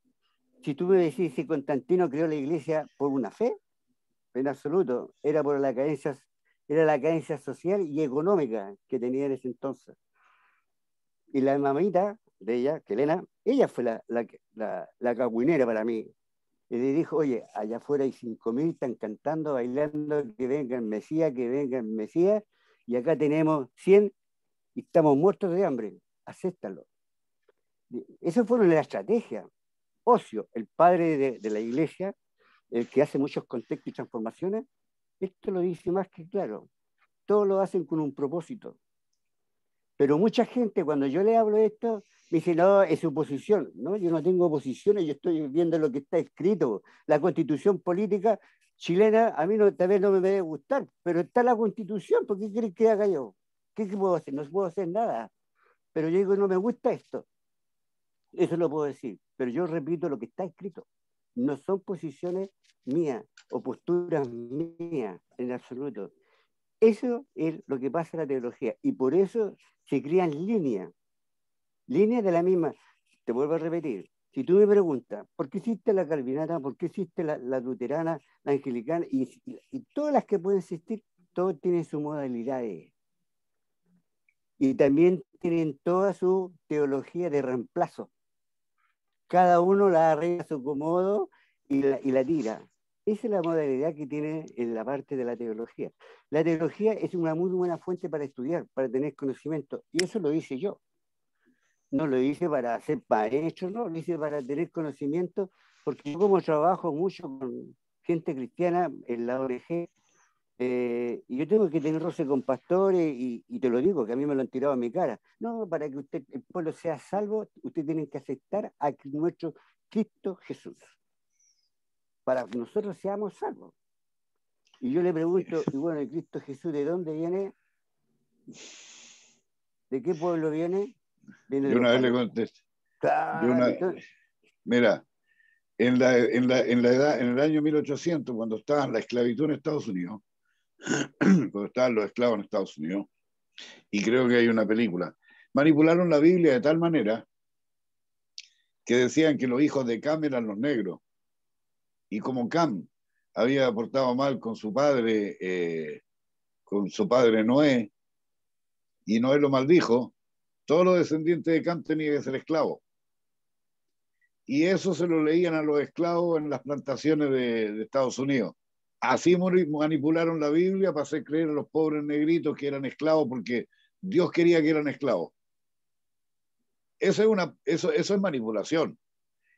si tú me decís si Constantino creó la iglesia por una fe, en absoluto, era por la carencia social y económica que tenía en ese entonces. Y la mamita de ella, que Elena, ella fue la cagüinera para mí. Y le dijo, oye, allá afuera hay 5.000, están cantando, bailando, que venga el Mesías, y acá tenemos 100 y estamos muertos de hambre, acéptalo. Esa fue la estrategia. Ocio, el padre de la iglesia, el que hace muchos contextos y transformaciones, esto lo dice más que claro. Todos lo hacen con un propósito. Pero mucha gente, cuando yo le hablo de esto, me dice, no, es oposición. No, yo no tengo oposiciones, yo estoy viendo lo que está escrito. La constitución política chilena, a mí tal vez no me debe gustar, pero está la constitución, ¿por qué querés que haga yo? ¿Qué puedo hacer? No puedo hacer nada. Pero yo digo, no me gusta esto. Eso lo puedo decir. Pero yo repito lo que está escrito. No son posiciones mías o posturas mías en absoluto. Eso es lo que pasa en la teología. Y por eso se crean líneas de la misma. Te vuelvo a repetir. Si tú me preguntas, ¿por qué existe la calvinata? ¿Por qué existe la luterana, la anglicana? Y todas las que pueden existir, todos tienen su modalidades. Y también tienen toda su teología de reemplazo. Cada uno la arregla a su acomodo y la tira. Esa es la modalidad que tiene en la parte de la teología. La teología es una muy buena fuente para estudiar, para tener conocimiento. Y eso lo hice yo. No lo hice para ser maestro, no, lo hice para tener conocimiento, porque yo como trabajo mucho con gente cristiana en la ONG, y yo tengo que tener roce con pastores, y te lo digo, que a mí me lo han tirado en mi cara. No, para que el pueblo sea salvo, usted tiene que aceptar a nuestro Cristo Jesús, para que nosotros seamos salvos. Y yo le pregunto, y bueno, ¿el Cristo Jesús de dónde viene? ¿De qué pueblo viene? Viene Yo una vez le contesté. Claro, mira, en el año 1800, cuando estaba la esclavitud en Estados Unidos, cuando estaban los esclavos en Estados Unidos, y creo que hay una película, manipularon la Biblia de tal manera que decían que los hijos de Cam eran los negros. Y como Cam había portado mal con su padre Noé, y Noé lo maldijo, todos los descendientes de Cam tenían que ser esclavos. Y eso se lo leían a los esclavos en las plantaciones de Estados Unidos. Así manipularon la Biblia para hacer creer a los pobres negritos que eran esclavos porque Dios quería que eran esclavos. Eso es manipulación.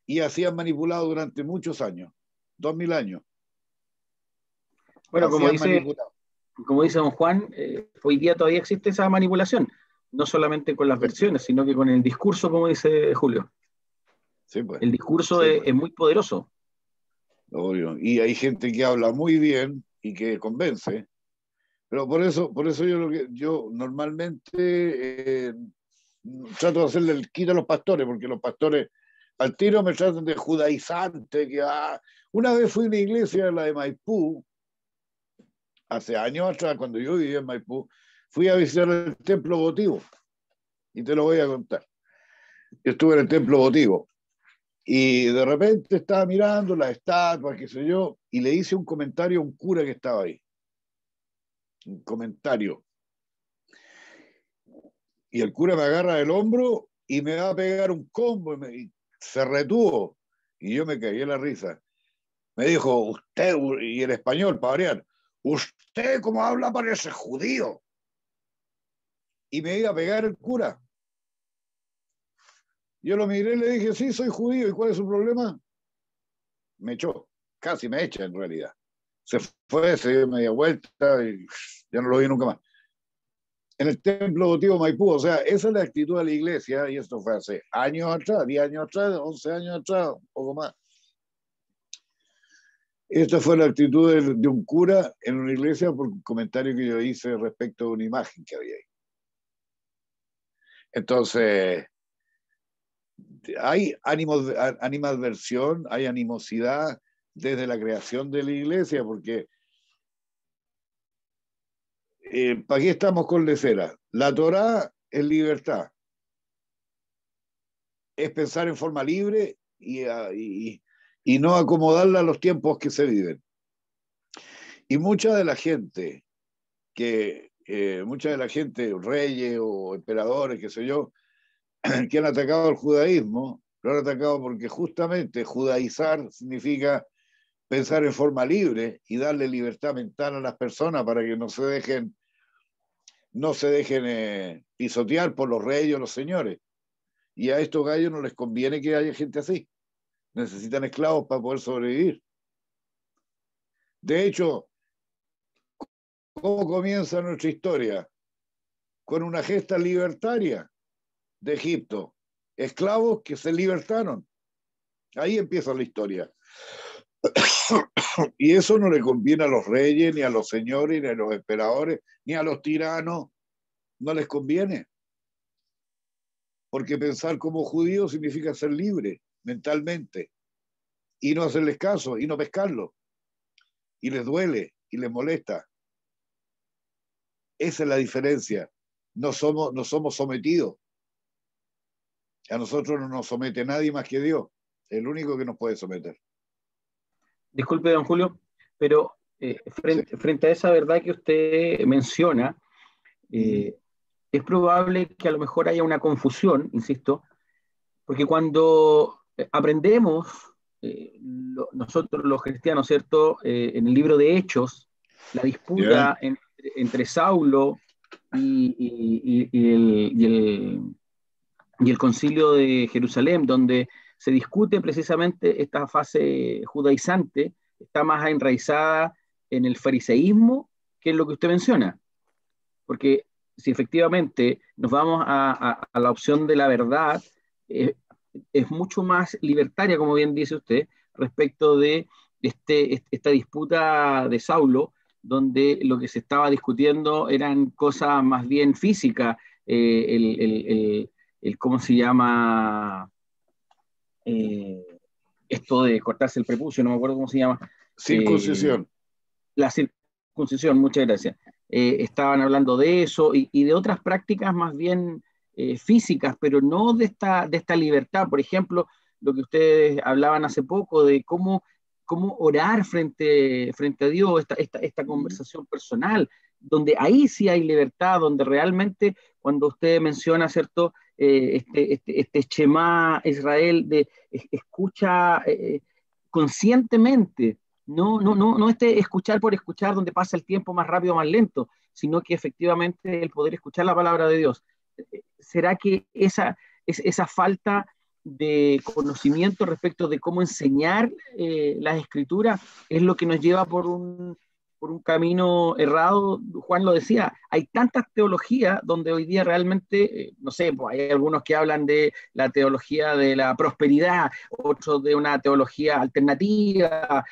Y así han manipulado durante muchos años, 2000 años. Bueno, como dice don Juan, hoy día todavía existe esa manipulación. no solamente con las versiones, sino que con el discurso, como dice Julio. Sí, pues. El discurso Sí, es, pues. es muy poderoso. Obvio. Y hay gente que habla muy bien y que convence. Pero por eso yo normalmente trato de hacerle el quito a los pastores, porque los pastores al tiro me tratan de judaizante. Una vez fui a una iglesia, la de Maipú, hace años atrás, cuando yo vivía en Maipú, fui a visitar el templo votivo. Y te lo voy a contar. Yo estuve en el templo votivo. Y de repente estaba mirando las estatuas, qué sé yo, y le hice un comentario a un cura que estaba ahí. Un comentario. Y el cura me agarra del hombro y me va a pegar un combo y se retuvo. Y yo me caí en la risa. Me dijo, usted, y en español, para variar, usted como habla parece judío. Y me iba a pegar el cura. Yo lo miré y le dije, sí, soy judío. ¿Y cuál es su problema? Me echó. Casi me echa en realidad. Se fue, se dio media vuelta y ya no lo vi nunca más. En el templo votivo Maipú, o sea, esa es la actitud de la iglesia, y esto fue hace años atrás, 10 años atrás, 11 años atrás, un poco más. Esta fue la actitud de un cura en una iglesia por un comentario que yo hice respecto a una imagen que había ahí. Entonces, hay animadversión, hay animosidad desde la creación de la iglesia, porque ¿para qué estamos con lecera? La Torá es libertad, es pensar en forma libre y no acomodarla a los tiempos que se viven. Y mucha de la gente, reyes o emperadores, qué sé yo, que han atacado al judaísmo, lo han atacado porque justamente judaizar significa pensar en forma libre y darle libertad mental a las personas para que no se dejen pisotear por los reyes o los señores. Y a estos gallos no les conviene que haya gente así. Necesitan esclavos para poder sobrevivir. De hecho, ¿cómo comienza nuestra historia? Con una gesta libertaria de Egipto. Esclavos que se libertaron. Ahí empieza la historia. Y eso no le conviene a los reyes, ni a los señores, ni a los emperadores, ni a los tiranos. No les conviene. Porque pensar como judío significa ser libre mentalmente y no hacerles caso y no pescarlo. Y les duele y les molesta. Esa es la diferencia. No somos sometidos. A nosotros no nos somete nadie más que Dios. El único que nos puede someter. Disculpe, don Julio, pero frente a esa verdad que usted menciona, es probable que a lo mejor haya una confusión, insisto, porque cuando aprendemos, nosotros los cristianos, ¿cierto? En el libro de Hechos, la disputa entre Saulo y el concilio de Jerusalén, donde se discute precisamente esta fase judaizante, está más enraizada en el fariseísmo que en lo que usted menciona. Porque si efectivamente nos vamos a la opción de la verdad, es mucho más libertaria, como bien dice usted, respecto de esta disputa de Saulo, donde lo que se estaba discutiendo eran cosas más bien físicas, ¿cómo se llama? Esto de cortarse el prepucio, no me acuerdo cómo se llama. Circuncisión. La circuncisión, muchas gracias. Estaban hablando de eso y de otras prácticas más bien físicas, pero no de esta libertad. Por ejemplo, lo que ustedes hablaban hace poco de cómo orar frente a Dios, esta conversación personal, donde ahí sí hay libertad, donde realmente cuando usted menciona, ¿cierto? Este Shema Israel de escucha conscientemente, no escuchar por escuchar donde pasa el tiempo más rápido o más lento, sino que efectivamente el poder escuchar la palabra de Dios. ¿Será que esa falta de conocimiento respecto de cómo enseñar las escrituras es lo que nos lleva por un por un camino errado. Juan lo decía, hay tantas teologías donde hoy día realmente, no sé, pues hay algunos que hablan de la teología de la prosperidad, otros de una teología alternativa,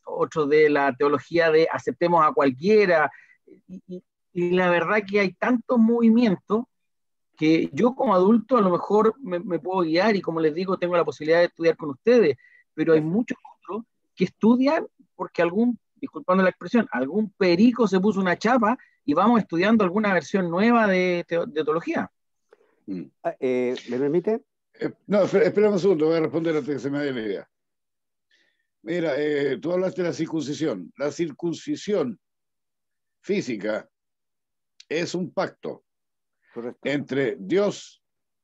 otros de la teología de aceptemos a cualquiera, y la verdad que hay tantos movimientos que yo como adulto a lo mejor me puedo guiar y como les digo, tengo la posibilidad de estudiar con ustedes, pero hay muchos otros que estudian porque disculpando la expresión, algún perico se puso una chapa y vamos estudiando alguna versión nueva de teología. ¿Me permite? No, espera un segundo, voy a responder antes que se me vaya la idea. Mira, tú hablaste de la circuncisión. La circuncisión física es un pacto. Correcto. Entre Dios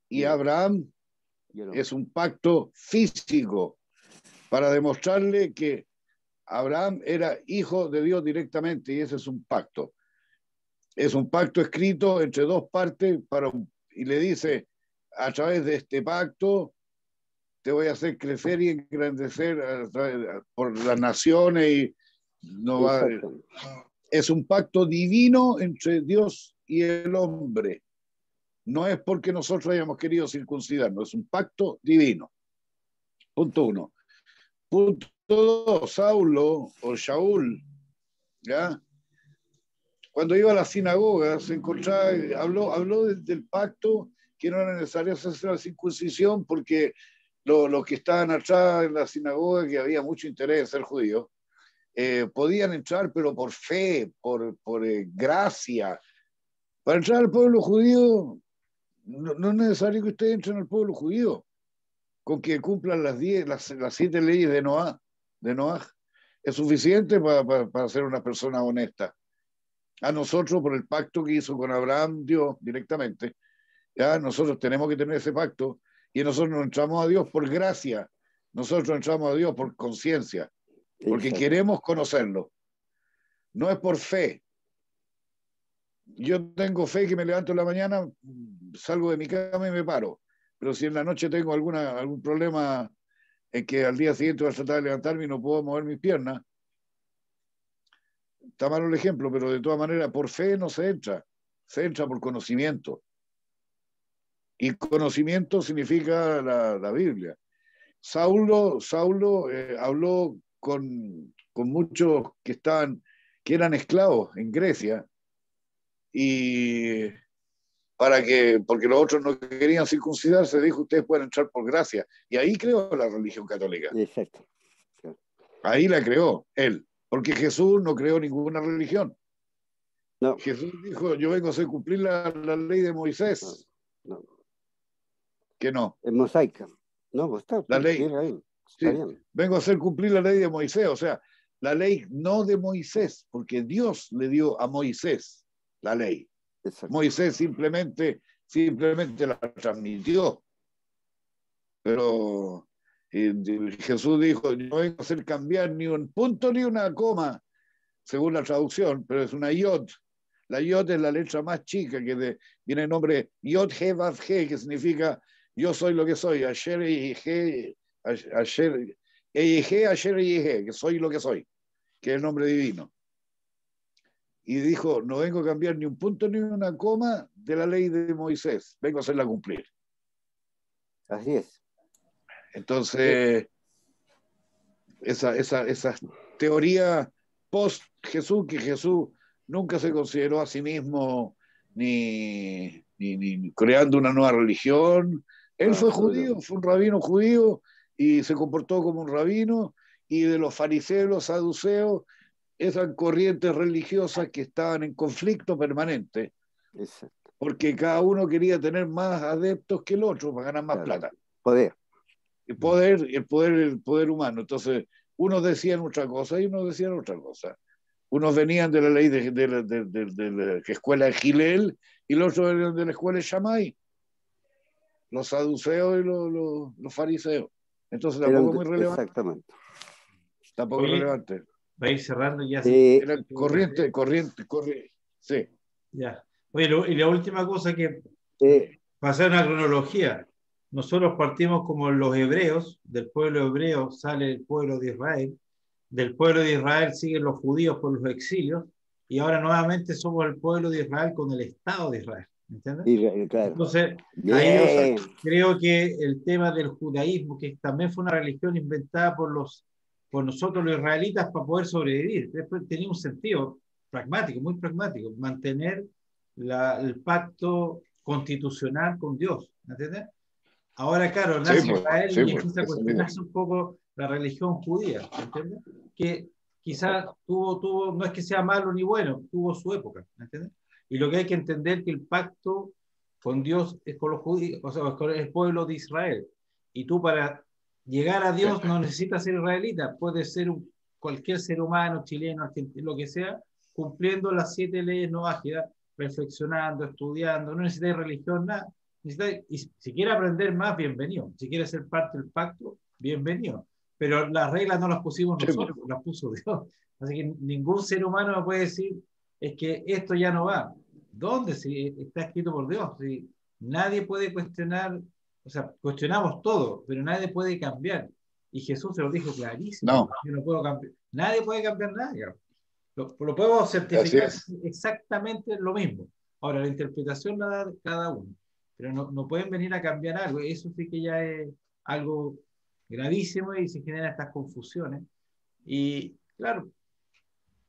y Abraham. Es un pacto físico para demostrarle que Abraham era hijo de Dios directamente, y ese es un pacto. Es un pacto escrito entre dos partes y le dice, a través de este pacto te voy a hacer crecer y engrandecer por las naciones. Y es un pacto divino entre Dios y el hombre. No es porque nosotros hayamos querido circuncidarnos, es un pacto divino. Punto 1. Punto 2, Saulo o Shaul, ¿ya? Cuando iba a la sinagoga, se encontraba, habló del pacto, que no era necesario hacer la circuncisión porque los que estaban atrás en la sinagoga, que había mucho interés en ser judíos, podían entrar, pero por fe, por gracia. Para entrar al pueblo judío, no es necesario que ustedes entren al pueblo judío, con que cumplan las 7 leyes de Noah. Es suficiente para ser una persona honesta. A nosotros, por el pacto que hizo con Abraham Dios directamente, ya nosotros tenemos que tener ese pacto, y nosotros no entramos a Dios por gracia, nosotros entramos a Dios por conciencia, porque queremos conocerlo. No es por fe. Yo tengo fe que me levanto en la mañana, salgo de mi cama y me paro. Pero si en la noche tengo algún problema en que al día siguiente voy a tratar de levantarme y no puedo mover mis piernas, está malo el ejemplo, pero de todas maneras por fe no se entra por conocimiento. Y conocimiento significa la Biblia. Saulo habló con muchos que eran esclavos en Grecia, y porque los otros no querían circuncidarse, dijo, ustedes pueden entrar por gracia. Y ahí creó la religión católica. Exacto. Ahí la creó él, porque Jesús no creó ninguna religión. No. Jesús dijo, yo vengo a hacer cumplir la ley de Moisés. No. Que no. Es mosaica. No, pues está. La ley. Está bien. Vengo a hacer cumplir la ley de Moisés, o sea, la ley no de Moisés, porque Dios le dio a Moisés la ley. Exacto. Moisés simplemente la transmitió. Pero Jesús dijo, yo no vengo a hacer cambiar ni un punto ni una coma, según la traducción, pero es una yod. La yod es la letra más chica, viene el nombre Yod He Vav He, que significa yo soy lo que soy, Asher Yehe, que soy lo que soy, que es el nombre divino. Y dijo, no vengo a cambiar ni un punto ni una coma de la ley de Moisés, vengo a hacerla cumplir. Así es. Entonces, esa teoría post-Jesús, que Jesús nunca se consideró a sí mismo ni creando una nueva religión. Él fue judío, fue un rabino judío y se comportó como un rabino, y de los fariseos, los saduceos, esas corrientes religiosas que estaban en conflicto permanente. Exacto. Porque cada uno quería tener más adeptos que el otro para ganar más plata. El poder humano. Entonces, unos decían otra cosa y unos decían otra cosa. Unos venían de la ley de la escuela de Gilel, y los otros venían de la escuela de Shammai, los saduceos y los fariseos. Entonces tampoco es muy relevante. Exactamente. Tampoco es relevante. Va a ir cerrando ya. Era corriente. Sí. Ya. Oye, y la última cosa que pasar una cronología. Nosotros partimos como los hebreos, del pueblo hebreo sale el pueblo de Israel, del pueblo de Israel siguen los judíos por los exilios, y ahora nuevamente somos el pueblo de Israel con el Estado de Israel. ¿Entiendes? Claro. Entonces, Bien. ahí creo que el tema del judaísmo, que también fue una religión inventada por nosotros los israelitas para poder sobrevivir, después tenía un sentido pragmático, muy pragmático, mantener el pacto constitucional con Dios. ¿Entiendes? Ahora, claro, nace Israel y empieza a cuestionarse un poco la religión judía, ¿entiendes? Que quizás no es que sea malo ni bueno, tuvo su época, ¿entiendes? Y lo que hay que entender es que el pacto con Dios es con los judíos, o sea, con el pueblo de Israel. Y tú para llegar a Dios no necesitas ser israelita, puedes ser cualquier ser humano, chileno, argentino, lo que sea, cumpliendo las 7 leyes noágidas, reflexionando, estudiando, no necesitas religión, nada. Y si quiere aprender más, bienvenido. Si quiere ser parte del pacto, bienvenido. Pero las reglas no las pusimos nosotros, las puso Dios. Así que ningún ser humano me puede decir es que esto ya no va. ¿Dónde? Si está escrito por Dios. Si nadie puede cuestionar, o sea, cuestionamos todo, pero nadie puede cambiar. Y Jesús se lo dijo clarísimo. No. Yo no puedo cambiar. Nadie puede cambiar nada. Lo podemos certificar exactamente lo mismo. Ahora, la interpretación la da cada uno. Pero no pueden venir a cambiar algo. Eso sí que ya es algo gravísimo y se generan estas confusiones. Y claro,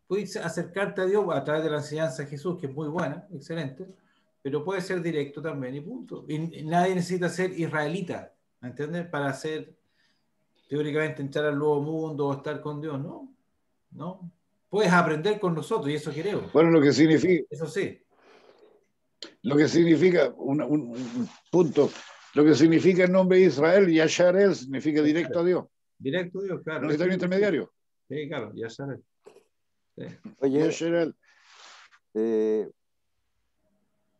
puedes acercarte a Dios a través de la enseñanza de Jesús, que es muy buena, excelente, pero puede ser directo también y punto. Y nadie necesita ser israelita, ¿entiendes? Para ser, teóricamente, entrar al nuevo mundo o estar con Dios, ¿no? ¿No? Puedes aprender con nosotros y eso queremos. Bueno, lo que significa... Eso sí. Lo que significa, un punto, lo que significa el nombre de Israel, Yasharel, significa directo a Dios. Directo a Dios, claro. No necesita un intermediario. Sí, claro, Yasharel. Sí. Oye, Yasharel.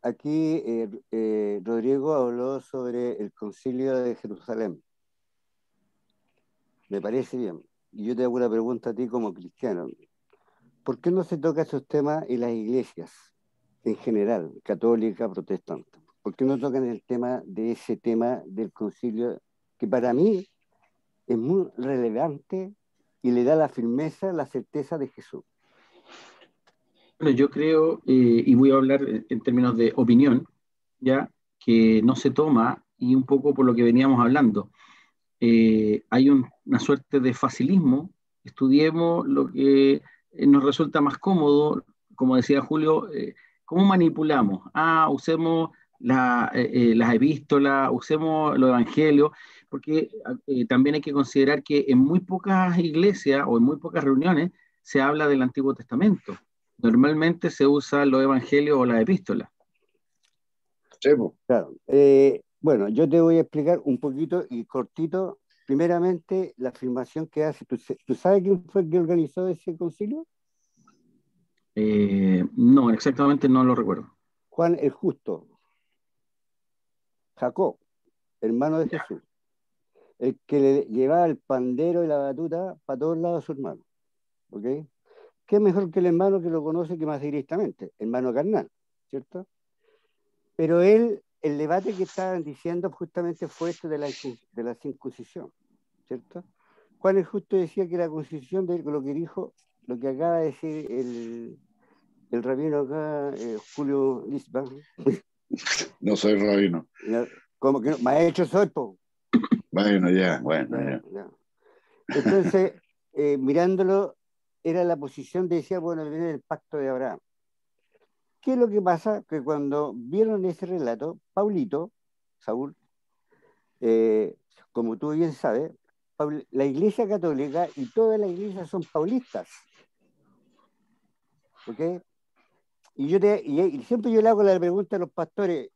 Aquí Rodrigo habló sobre el concilio de Jerusalén. Me parece bien. Y yo te hago una pregunta a ti como cristiano. ¿Por qué no se toca esos temas en las iglesias, en general, católica, protestante? ¿Por qué no tocan el tema de ese tema del concilio, que para mí es muy relevante y le da la firmeza, la certeza de Jesús? Bueno, yo creo, y voy a hablar en términos de opinión, ya que no se toma, y un poco por lo que veníamos hablando, hay una suerte de facilismo. Estudiemos lo que nos resulta más cómodo, como decía Julio, ¿cómo manipulamos? Usemos las epístolas, usemos los evangelios, porque también hay que considerar que en muy pocas iglesias o en muy pocas reuniones se habla del Antiguo Testamento. Normalmente se usan los evangelios o las epístolas. Sí, claro. Bueno, yo te voy a explicar un poquito y cortito. Primeramente, la afirmación que hace. ¿Tú sabes quién fue el que organizó ese concilio? No, exactamente no lo recuerdo. Juan el Justo, Jacob, hermano de Jesús, el que le llevaba el pandero y la batuta para todos lados a su hermano. ¿Ok? ¿Qué mejor que el hermano que lo conoce que más directamente? Hermano carnal, ¿cierto? Pero el debate que estaban diciendo justamente fue esto de la circuncisión, ¿cierto? Juan el Justo decía que la circuncisión de lo que dijo, lo que acaba de decir el rabino acá, Julio Lisbach. No soy rabino. Como que no, maestro soy, po. Bueno, ya. Entonces, mirándolo, era la posición de decía, bueno, viene el pacto de Abraham. ¿Qué es lo que pasa? Que cuando vieron ese relato, Paulito, Saúl, como tú bien sabes, la Iglesia Católica y todas las iglesias son paulistas. ¿Ok? Y siempre yo le hago la pregunta a los pastores,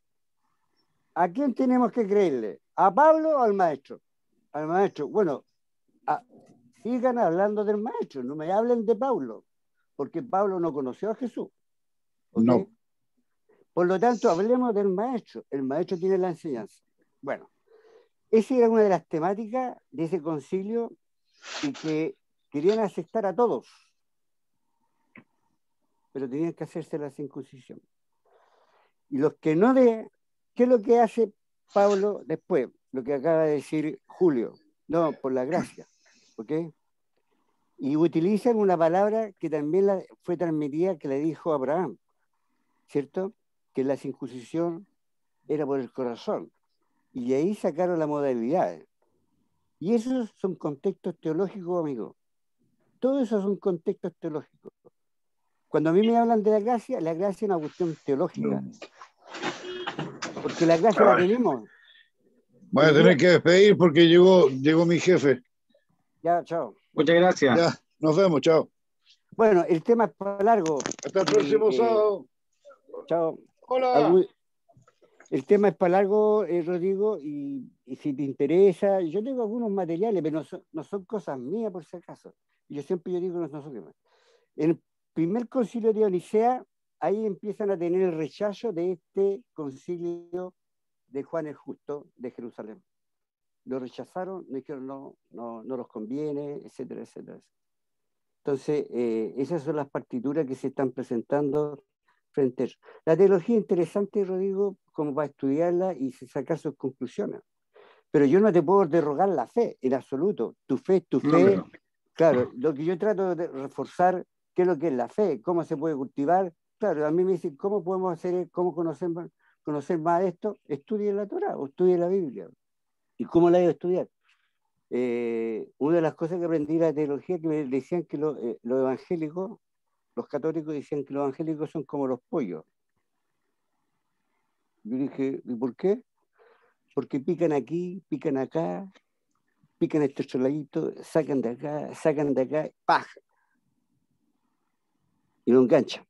¿a quién tenemos que creerle? ¿A Pablo o al maestro? Al maestro. Bueno, sigan hablando del maestro, no me hablen de Pablo, porque Pablo no conoció a Jesús. ¿Okay? No. Por lo tanto, hablemos del maestro. El maestro tiene la enseñanza. Bueno, esa era una de las temáticas de ese concilio y que querían aceptar a todos, pero tenían que hacerse la circuncisión. Y los que no ¿qué es lo que hace Pablo después? Lo que acaba de decir Julio. No, por la gracia. ¿Ok? Y utilizan una palabra que también fue transmitida, que le dijo Abraham, ¿cierto? Que la circuncisión era por el corazón. Y de ahí sacaron la modalidad. Y esos son contextos teológicos, amigo. Todos esos son contextos teológicos. Cuando a mí me hablan de la gracia es una cuestión teológica. Porque la gracia la tenemos. Voy a tener que despedir porque llegó mi jefe. Ya, chao. Muchas gracias. Ya, nos vemos, chao. Bueno, el tema es para largo. Hasta el próximo sábado. Chao. Hola. El tema es para largo, Rodrigo, y si te interesa, yo tengo algunos materiales, pero no son cosas mías por si acaso. Yo digo no son mías. En el primer concilio de Odisea, ahí empiezan a tener el rechazo de este concilio de Juan el Justo de Jerusalén. Lo rechazaron, me dijeron no los conviene, etcétera, etcétera. Entonces, esas son las partituras que se están presentando frente a eso. La teología es interesante, Rodrigo, como para estudiarla y sacar sus conclusiones. Pero yo no te puedo derrogar la fe, en absoluto. Tu fe es tu fe. No. Claro, lo que yo trato de reforzar, qué es lo que es la fe, cómo se puede cultivar. Claro, a mí me dicen, ¿cómo podemos hacer, cómo conocer más de esto? Estudie la Torá o estudie la Biblia. ¿Y cómo la he ido a estudiar? Una de las cosas que aprendí de la teología, que me decían que los evangélicos, los católicos decían que los evangélicos son como los pollos. Yo dije, ¿y por qué? Porque pican aquí, pican acá, pican estos choladitos, sacan de acá, ¡paj! Y lo enganchan.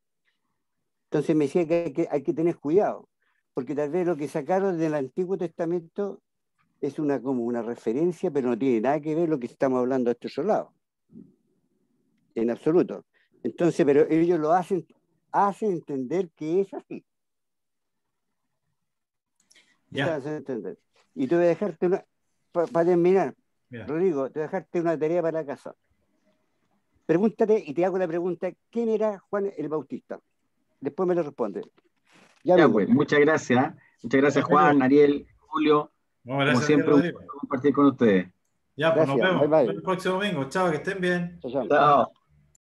Entonces me decía que hay que tener cuidado, porque tal vez lo que sacaron del Antiguo Testamento es como una referencia, pero no tiene nada que ver lo que estamos hablando a estos lados. En absoluto. Entonces, pero ellos lo hacen entender que es así. Ya. Hacen entender. Y te voy a dejarte para terminar, Mira. Rodrigo, te voy a dejarte una tarea para la casa. Pregúntate, y te hago la pregunta, ¿quién era Juan el Bautista? Después me lo responde. Ya pues, muchas gracias. Muchas gracias, Juan, Ariel, Julio. Como siempre, un gusto compartir con ustedes. Ya, pues gracias. nos vemos. Bye, bye. El próximo domingo. Chao, que estén bien. Chao. Chao.